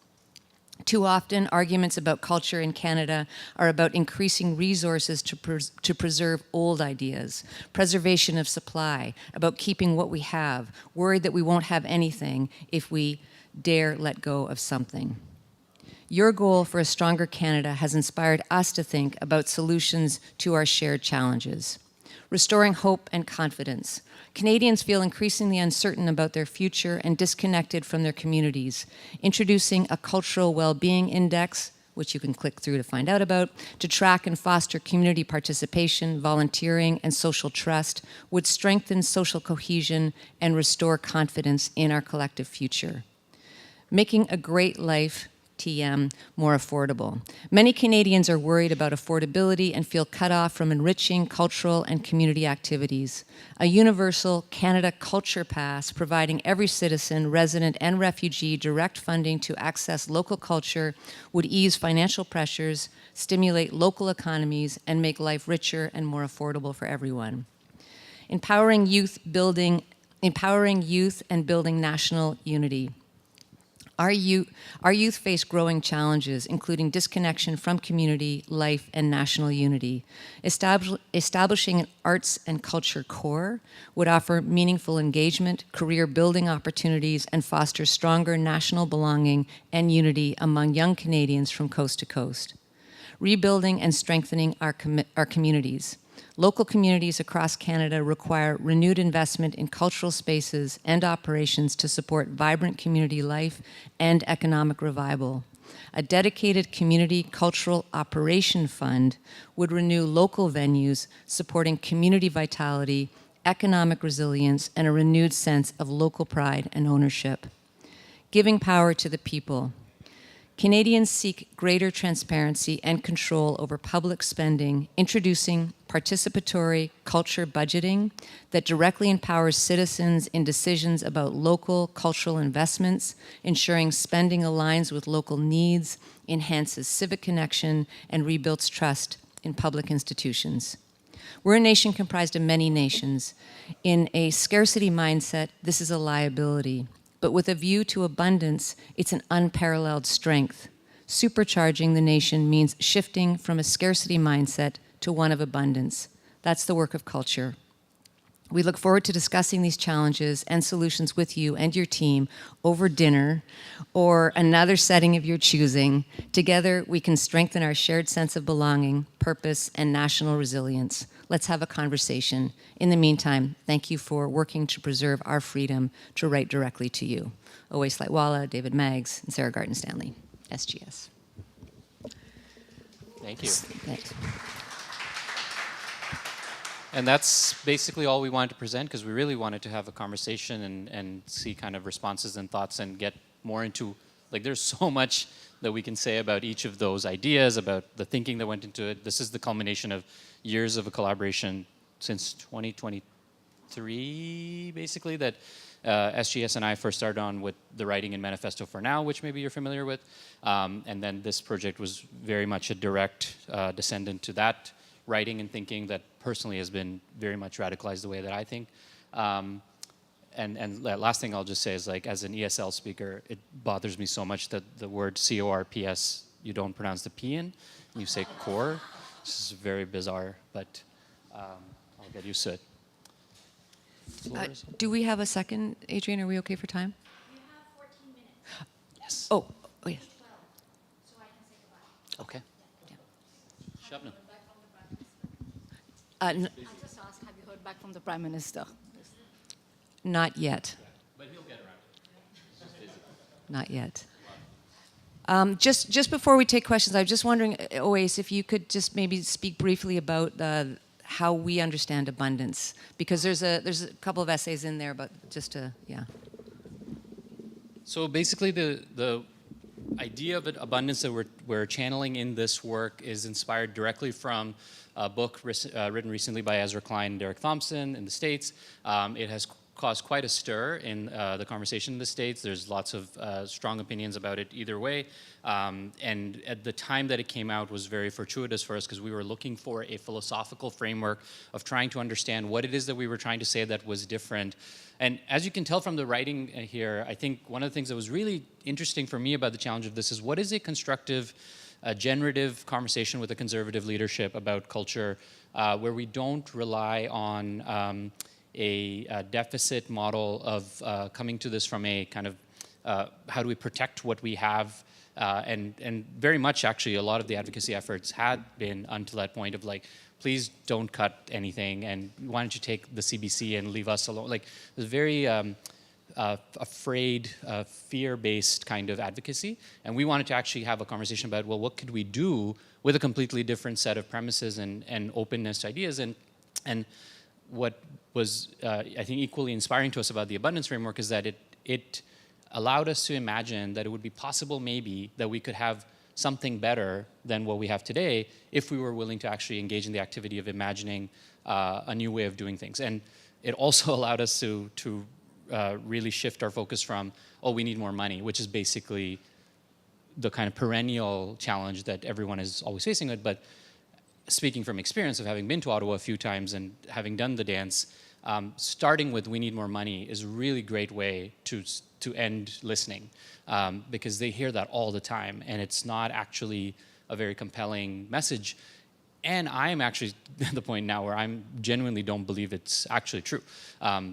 Too often, arguments about culture in Canada are about increasing resources to preserve old ideas, preservation of supply, about keeping what we have, worried that we won't have anything if we dare let go of something. Your goal for a stronger Canada has inspired us to think about solutions to our shared challenges. Restoring hope and confidence. Canadians feel increasingly uncertain about their future and disconnected from their communities. Introducing a cultural well-being index, which you can click through to find out about, to track and foster community participation, volunteering, and social trust would strengthen social cohesion and restore confidence in our collective future. Making a great life TM more affordable. Many Canadians are worried about affordability and feel cut off from enriching cultural and community activities. A universal Canada Culture Pass providing every citizen, resident, and refugee direct funding to access local culture would ease financial pressures, stimulate local economies, and make life richer and more affordable for everyone. Empowering youth and building national unity. Our youth face growing challenges, including disconnection from community, life, and national unity. Establishing an arts and culture core would offer meaningful engagement, career-building opportunities, and foster stronger national belonging and unity among young Canadians from coast to coast. Rebuilding and strengthening our communities. Local communities across Canada require renewed investment in cultural spaces and operations to support vibrant community life and economic revival. A dedicated community cultural operation fund would renew local venues, supporting community vitality, economic resilience, and a renewed sense of local pride and ownership. Giving power to the people. Canadians seek greater transparency and control over public spending, introducing participatory culture budgeting that directly empowers citizens in decisions about local cultural investments, ensuring spending aligns with local needs, enhances civic connection, and rebuilds trust in public institutions. We're a nation comprised of many nations. In a scarcity mindset, this is a liability. But with a view to abundance, it's an unparalleled strength. Supercharging the nation means shifting from a scarcity mindset to one of abundance. That's the work of culture. We look forward to discussing these challenges and solutions with you and your team over dinner or another setting of your choosing. Together, we can strengthen our shared sense of belonging, purpose, and national resilience. Let's have a conversation. In the meantime, thank you for working to preserve our freedom to write directly to you. Owais Lightwalla, David Maggs, and Sarah Garten-Stanley, SGS. Thank you. Thanks. And that's basically all we wanted to present, because we really wanted to have a conversation and see kind of responses and thoughts and get more into, like, there's so much that we can say about each of those ideas, about the thinking that went into it. This is the culmination of years of a collaboration since 2023, basically, that SGS and I first started on with the writing in Manifesto for Now, which maybe you're familiar with. And then this project was very much a direct descendant to that writing and thinking that personally has been very much radicalized the way that I think. And the last thing I'll just say is, like, as an ESL speaker, it bothers me so much that the word CORPS, you don't pronounce the P in, you say core. This is very bizarre, but I'll get used to it. Do we have a second, Adrian? Are we okay for time? You have 14 minutes. Yes. Oh, yes. So I can say goodbye. Okay. Shabnam. I just asked, have you heard back from the Prime Minister? Not yet. But he'll get around to it. Not yet. Just before we take questions, I was just wondering, Owais, if you could just maybe speak briefly about how we understand abundance, because there's a couple of essays in there, but just to, yeah. So basically the idea of abundance that we're channeling in this work is inspired directly from a book written recently by Ezra Klein and Derek Thompson in the States. It has caused quite a stir in the conversation in the States. There's lots of strong opinions about it either way. And at the time that it came out was very fortuitous for us, because we were looking for a philosophical framework of trying to understand what it is that we were trying to say that was different. And as you can tell from the writing here, I think one of the things that was really interesting for me about the challenge of this is, what is a constructive, generative conversation with a conservative leadership about culture where we don't rely on a deficit model of coming to this from a kind of how do we protect what we have, and very much actually a lot of the advocacy efforts had been until that point of, like, please don't cut anything, and why don't you take the CBC and leave us alone. Like, it was very afraid, fear-based kind of advocacy, and we wanted to actually have a conversation about, well, what could we do with a completely different set of premises and openness to ideas, and what was, I think, equally inspiring to us about the abundance framework is that it allowed us to imagine that it would be possible maybe that we could have something better than what we have today if we were willing to actually engage in the activity of imagining a new way of doing things. And it also allowed us to really shift our focus from, oh, we need more money, which is basically the kind of perennial challenge that everyone is always facing with. But speaking from experience of having been to Ottawa a few times and having done the dance, starting with "we need more money" is a really great way to end listening, because they hear that all the time, and it's not actually a very compelling message. And I am actually at the point now where I genuinely don't believe it's actually true.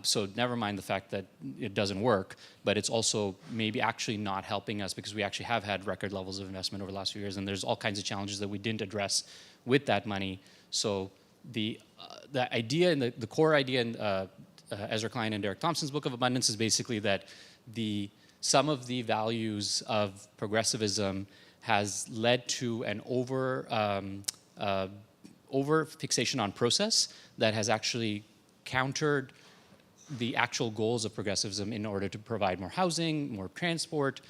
So never mind the fact that it doesn't work, but it's also maybe actually not helping us, because we actually have had record levels of investment over the last few years, and there's all kinds of challenges that we didn't address with that money. So the idea and the core idea in Ezra Klein and Derek Thompson's Book of Abundance is basically that some of the values of progressivism has led to an over fixation on process that has actually countered the actual goals of progressivism in order to provide more housing, more transport,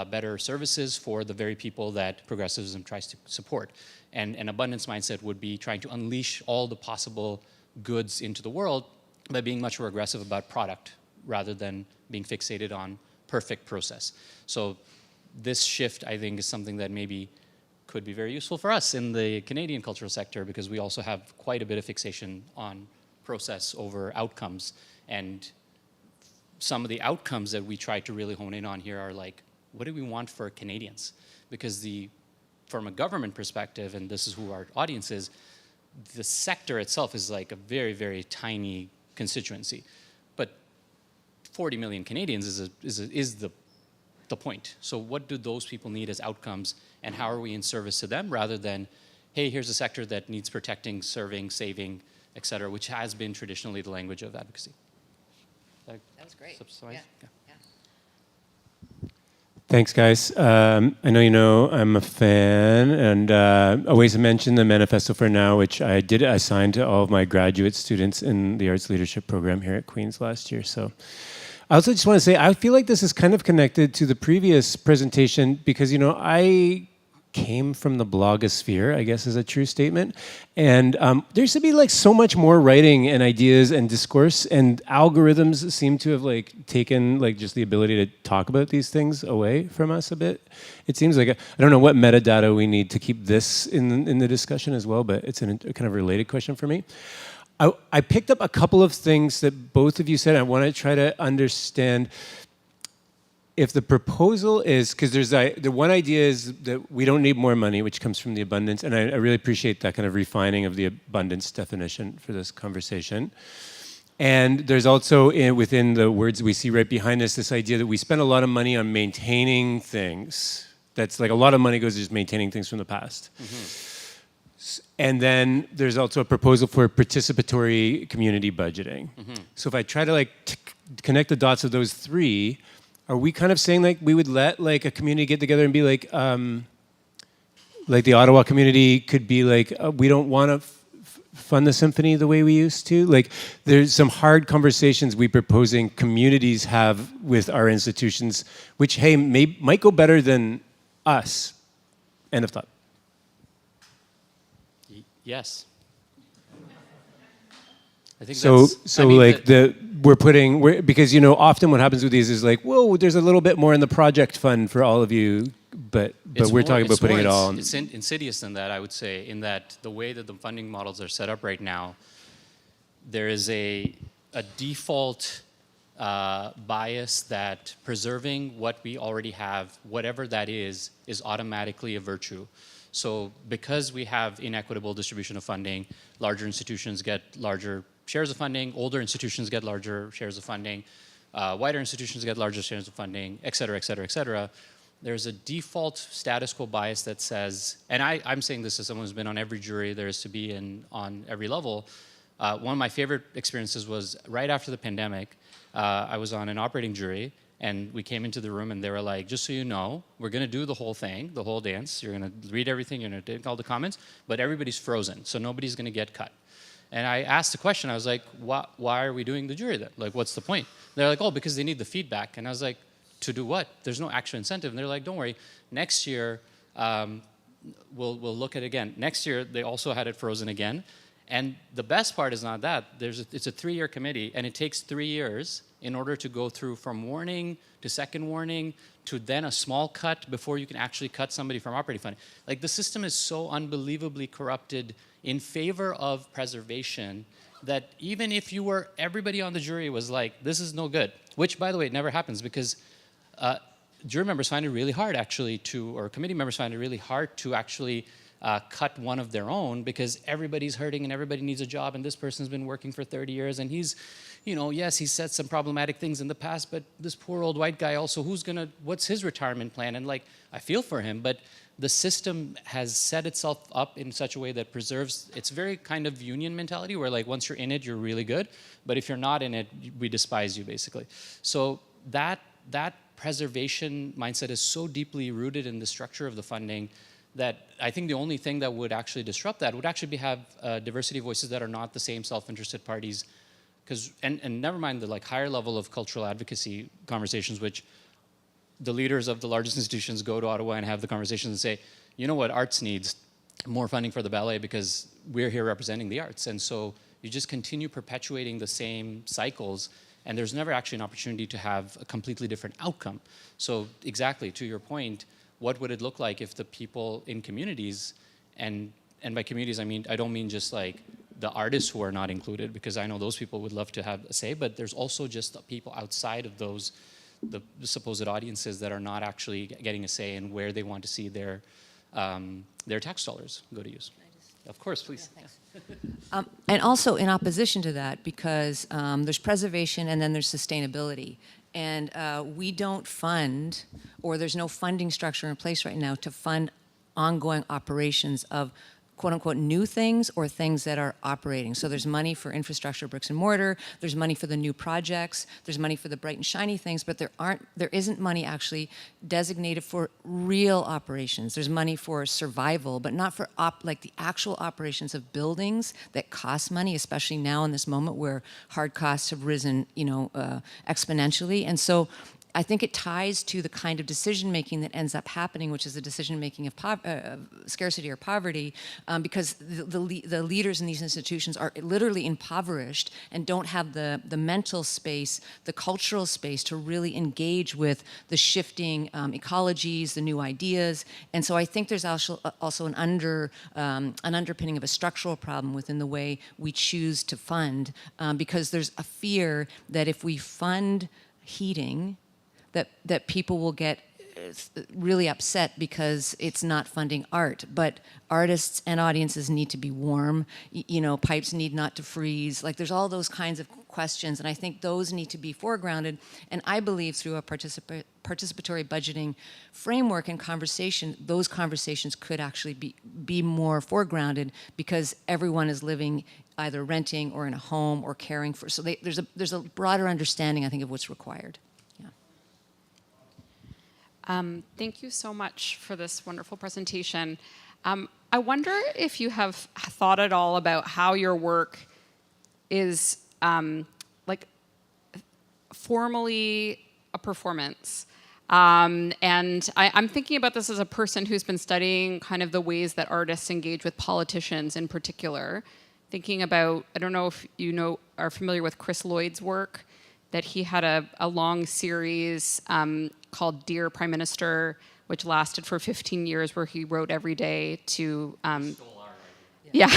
better services for the very people that progressivism tries to support. And an abundance mindset would be trying to unleash all the possible goods into the world by being much more aggressive about product rather than being fixated on perfect process. So this shift, I think, is something that maybe could be very useful for us in the Canadian cultural sector, because we also have quite a bit of fixation on process over outcomes. And some of the outcomes that we try to really hone in on here are like, what do we want for Canadians? Because from a government perspective, and this is who our audience is, the sector itself is like a very, very tiny constituency. But 40 million Canadians is the point. So what do those people need as outcomes, and how are we in service to them, rather than, hey, here's a sector that needs protecting, serving, saving, et cetera, which has been traditionally the language of advocacy. That was great. Yeah. Thanks, guys. I know you know I'm a fan, and always mention the Manifesto for Now, which I did assign to all of my graduate students in the Arts Leadership Program here at Queen's last year. So I also just want to say, I feel like this is kind of connected to the previous presentation, because, you know, I came from the blogosphere, I guess is a true statement. And there used to be like so much more writing and ideas and discourse, and algorithms seem to have like taken like just the ability to talk about these things away from us a bit. It seems like, I don't know what metadata we need to keep this in the discussion as well, but it's a kind of related question for me. I picked up a couple of things that both of you said. I want to try to understand if the proposal is, because there's the one idea is that we don't need more money, which comes from the abundance, and I really appreciate that kind of refining of the abundance definition for this conversation. And there's also within the words we see right behind this idea that we spend a lot of money on maintaining things. That's like a lot of money goes to just maintaining things from the past. Mm-hmm. And then there's also a proposal for participatory community budgeting. Mm-hmm. So if I try to connect the dots of those three, are we kind of saying like we would let like a community get together and be like the Ottawa community could be like, we don't want to fund the symphony the way we used to? Like there's some hard conversations we proposing communities have with our institutions, which, hey, might go better than us. End of thought. Yes. I think because, you know, often what happens with these is like, whoa, there's a little bit more in the project fund for all of you, but we're talking about putting it all on. It's insidious than that, I would say, in that the way that the funding models are set up right now, there is a default bias that preserving what we already have, whatever that is automatically a virtue. So because we have inequitable distribution of funding, larger institutions get larger shares of funding, older institutions get larger shares of funding, wider institutions get larger shares of funding, et cetera, et cetera, et cetera. There's a default status quo bias that says, and I'm saying this as someone who's been on every jury there is to be on every level. One of my favorite experiences was right after the pandemic. I was on an operating jury, and we came into the room and they were like, just so you know, we're going to do the whole thing, the whole dance. You're going to read everything, you're going to take all the comments, but everybody's frozen, so nobody's going to get cut. And I asked the question, I was like, why are we doing the jury then? Like, what's the point? They're like, oh, because they need the feedback. And I was like, to do what? There's no actual incentive. And they're like, don't worry, next year we'll look at it again. Next year, they also had it frozen again. And the best part is not that. It's a 3-year committee, and it takes 3 years in order to go through from warning to second warning to then a small cut before you can actually cut somebody from operating funding. Like, the system is so unbelievably corrupted in favor of preservation that even if you were, everybody on the jury was like, this is no good, which, by the way, never happens because jury members find it really hard actually or committee members find it really hard to actually cut one of their own because everybody's hurting and everybody needs a job and this person's been working for 30 years and he's, yes, he said some problematic things in the past, but this poor old white guy also, what's his retirement plan? And like, I feel for him, but the system has set itself up in such a way that preserves, it's very kind of union mentality where like once you're in it, you're really good, but if you're not in it, we despise you basically. So that preservation mindset is so deeply rooted in the structure of the funding that I think the only thing that would actually disrupt that would actually be have diversity voices that are not the same self-interested parties. And never mind the like higher level of cultural advocacy conversations, which the leaders of the largest institutions go to Ottawa and have the conversations and say, you know what, arts needs more funding for the ballet because we're here representing the arts. And so you just continue perpetuating the same cycles and there's never actually an opportunity to have a completely different outcome. So exactly, to your point, what would it look like if the people in communities, and by communities I don't mean just like the artists who are not included, because I know those people would love to have a say, but there's also just the people outside of those, the supposed audiences that are not actually getting a say in where they want to see their tax dollars go to use. Of course, please. Yeah, and also in opposition to that, because there's preservation and then there's sustainability. And we don't fund, or there's no funding structure in place right now to fund ongoing operations of quote unquote new things or things that are operating. So there's money for infrastructure, bricks and mortar, there's money for the new projects, there's money for the bright and shiny things, but there isn't money actually designated for real operations. There's money for survival, but not for like the actual operations of buildings that cost money, especially now in this moment where hard costs have risen, exponentially. And so I think it ties to the kind of decision-making that ends up happening, which is the decision-making of scarcity or poverty, because the leaders in these institutions are literally impoverished and don't have the mental space, the cultural space to really engage with the shifting ecologies, the new ideas. And so I think there's also an underpinning of a structural problem within the way we choose to fund, because there's a fear that if we fund heating, that people will get really upset because it's not funding art. But artists and audiences need to be warm. Pipes need not to freeze. Like there's all those kinds of questions, and I think those need to be foregrounded. And I believe through a participatory budgeting framework and conversation, those conversations could actually be more foregrounded because everyone is living either renting or in a home or caring for. So there's a broader understanding, I think, of what's required. Thank you so much for this wonderful presentation. I wonder if you have thought at all about how your work is like formally a performance. And I'm thinking about this as a person who's been studying kind of the ways that artists engage with politicians in particular. Thinking about, I don't know if are familiar with Chris Lloyd's work, that he had a long series called Dear Prime Minister, which lasted for 15 years, where he wrote every day to. Yeah,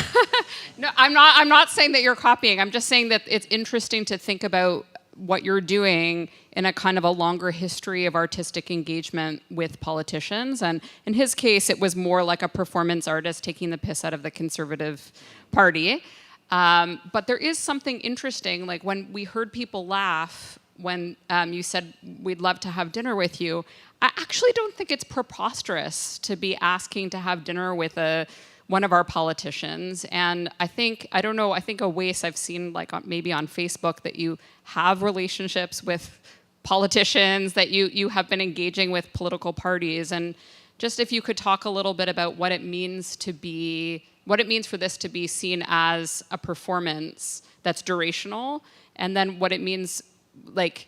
no, I'm not saying that you're copying. I'm just saying that it's interesting to think about what you're doing in a kind of a longer history of artistic engagement with politicians. And in his case, it was more like a performance artist taking the piss out of the Conservative Party. But there is something interesting, like when we heard people laugh when you said, we'd love to have dinner with you, I actually don't think it's preposterous to be asking to have dinner with one of our politicians. And I think Awais, I've seen like maybe on Facebook that you have relationships with politicians, that you have been engaging with political parties. And just if you could talk a little bit about what it means for this to be seen as a performance that's durational, and then what it means, like,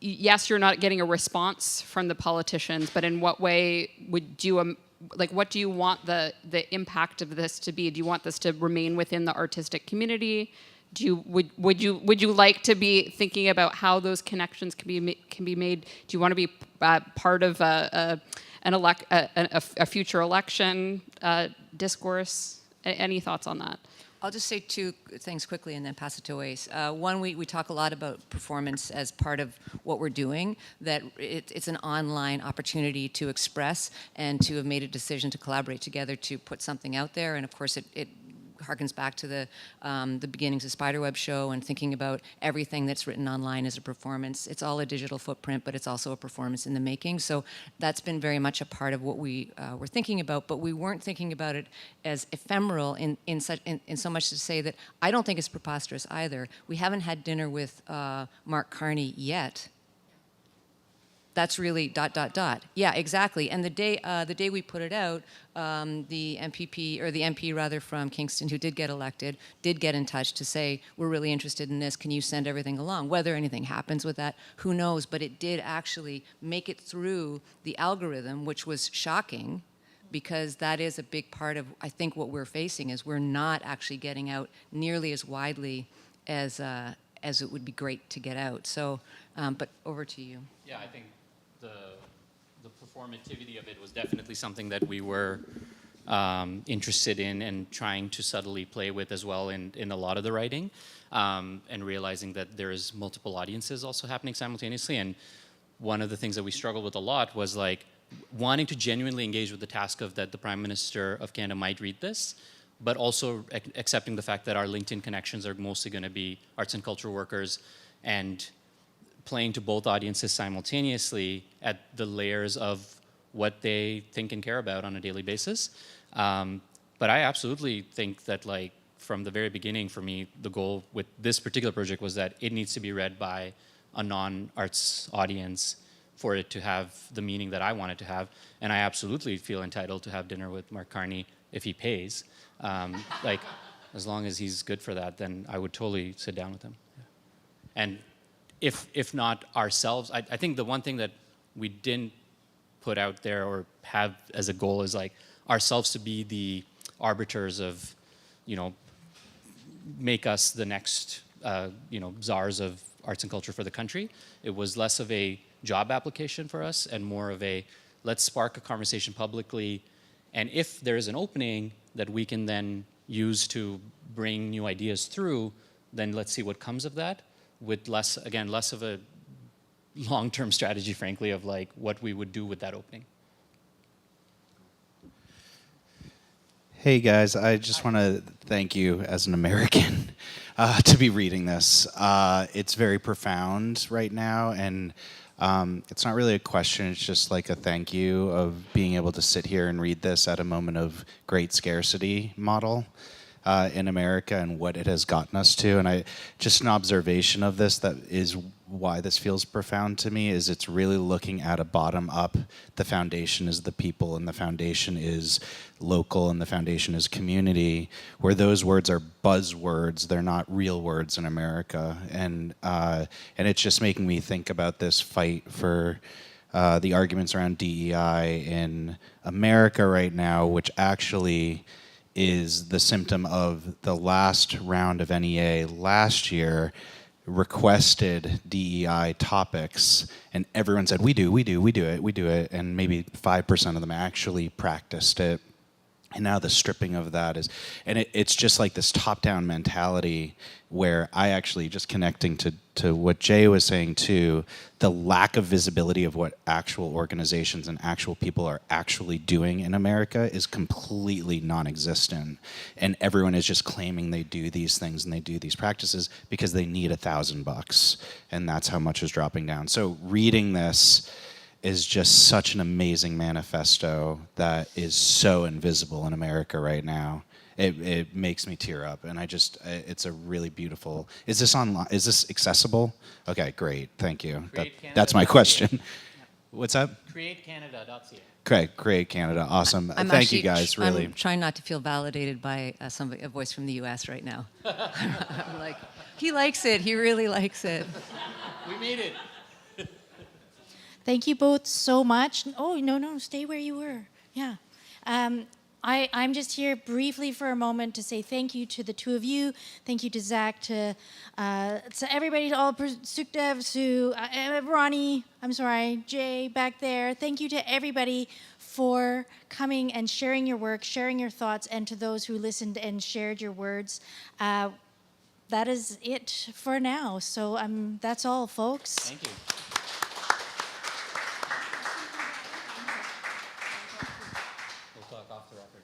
yes, you're not getting a response from the politicians, but in what way would you, what do you want the impact of this to be? Do you want this to remain within the artistic community? Would you like to be thinking about how those connections can be made? Do you want to be part of a future election discourse? Any thoughts on that? I'll just say two things quickly and then pass it to Oase. One, we talk a lot about performance as part of what we're doing, that it's an online opportunity to express and to have made a decision to collaborate together to put something out there. And of course, it harkens back to the beginnings of Spiderweb Show and thinking about everything that's written online as a performance. It's all a digital footprint, but it's also a performance in the making. So that's been very much a part of what we were thinking about, but we weren't thinking about it as ephemeral in so much to say that I don't think it's preposterous either. We haven't had dinner with Mark Carney yet. That's really ... Yeah, exactly. And the day we put it out, the MP rather from Kingston, who did get elected, did get in touch to say, we're really interested in this. Can you send everything along? Whether anything happens with that, who knows? But it did actually make it through the algorithm, which was shocking, because that is a big part of, I think, what we're facing is we're not actually getting out nearly as widely as it would be great to get out. So, but over to you. Yeah, I think the performativity of it was definitely something that we were interested in and trying to subtly play with as well in a lot of the writing, and realizing that there's multiple audiences also happening simultaneously. And one of the things that we struggled with a lot was like wanting to genuinely engage with the task of that the Prime Minister of Canada might read this, but also accepting the fact that our LinkedIn connections are mostly going to be arts and culture workers, and playing to both audiences simultaneously at the layers of what they think and care about on a daily basis. But I absolutely think that, like, from the very beginning, for me, the goal with this particular project was that it needs to be read by a non-arts audience for it to have the meaning that I want it to have. And I absolutely feel entitled to have dinner with Mark Carney if he pays. Like, as long as he's good for that, then I would totally sit down with him. And if not ourselves, I think the one thing that we didn't put out there or have as a goal is like ourselves to be the arbiters of, make us the next, czars of arts and culture for the country. It was less of a job application for us and more of a, let's spark a conversation publicly. And if there is an opening that we can then use to bring new ideas through, then let's see what comes of that, with less of a long-term strategy, frankly, of like what we would do with that opening. Hey guys, I just want to thank you as an American to be reading this. It's very profound right now, and it's not really a question, it's just like a thank you of being able to sit here and read this at a moment of great scarcity model in America and what it has gotten us to. And just an observation of this that is why this feels profound to me is it's really looking at a bottom up. The foundation is the people, and the foundation is local, and the foundation is community, where those words are buzzwords. They're not real words in America. And it's just making me think about this fight for the arguments around DEI in America right now, which actually is the symptom of the last round of NEA last year requested DEI topics, and everyone said, we do it, and maybe 5% of them actually practiced it. And now the stripping of that is, and it's just like this top-down mentality where I actually, just connecting to what Jay was saying too, the lack of visibility of what actual organizations and actual people are actually doing in America is completely non-existent. And everyone is just claiming they do these things and they do these practices because they need $1,000, and that's how much is dropping down. So reading this is just such an amazing manifesto that is so invisible in America right now. It makes me tear up, and it's a really beautiful. Is this online? Is this accessible? Okay, great, thank you. That's my question. What's up? CreateCanada.ca. Okay, Create Canada, awesome. Thank you guys, really. I'm trying not to feel validated by a voice from the U.S. right now. I'm like, he likes it, he really likes it. We made it. Thank you both so much. Oh, no, stay where you were. Yeah. I'm just here briefly for a moment to say thank you to the two of you. Thank you to Zach, to everybody, to all Sukdev, to Ronnie, I'm sorry, Jay back there. Thank you to everybody for coming and sharing your work, sharing your thoughts, and to those who listened and shared your words. That is it for now. So that's all, folks. Thank you. We'll talk off the record.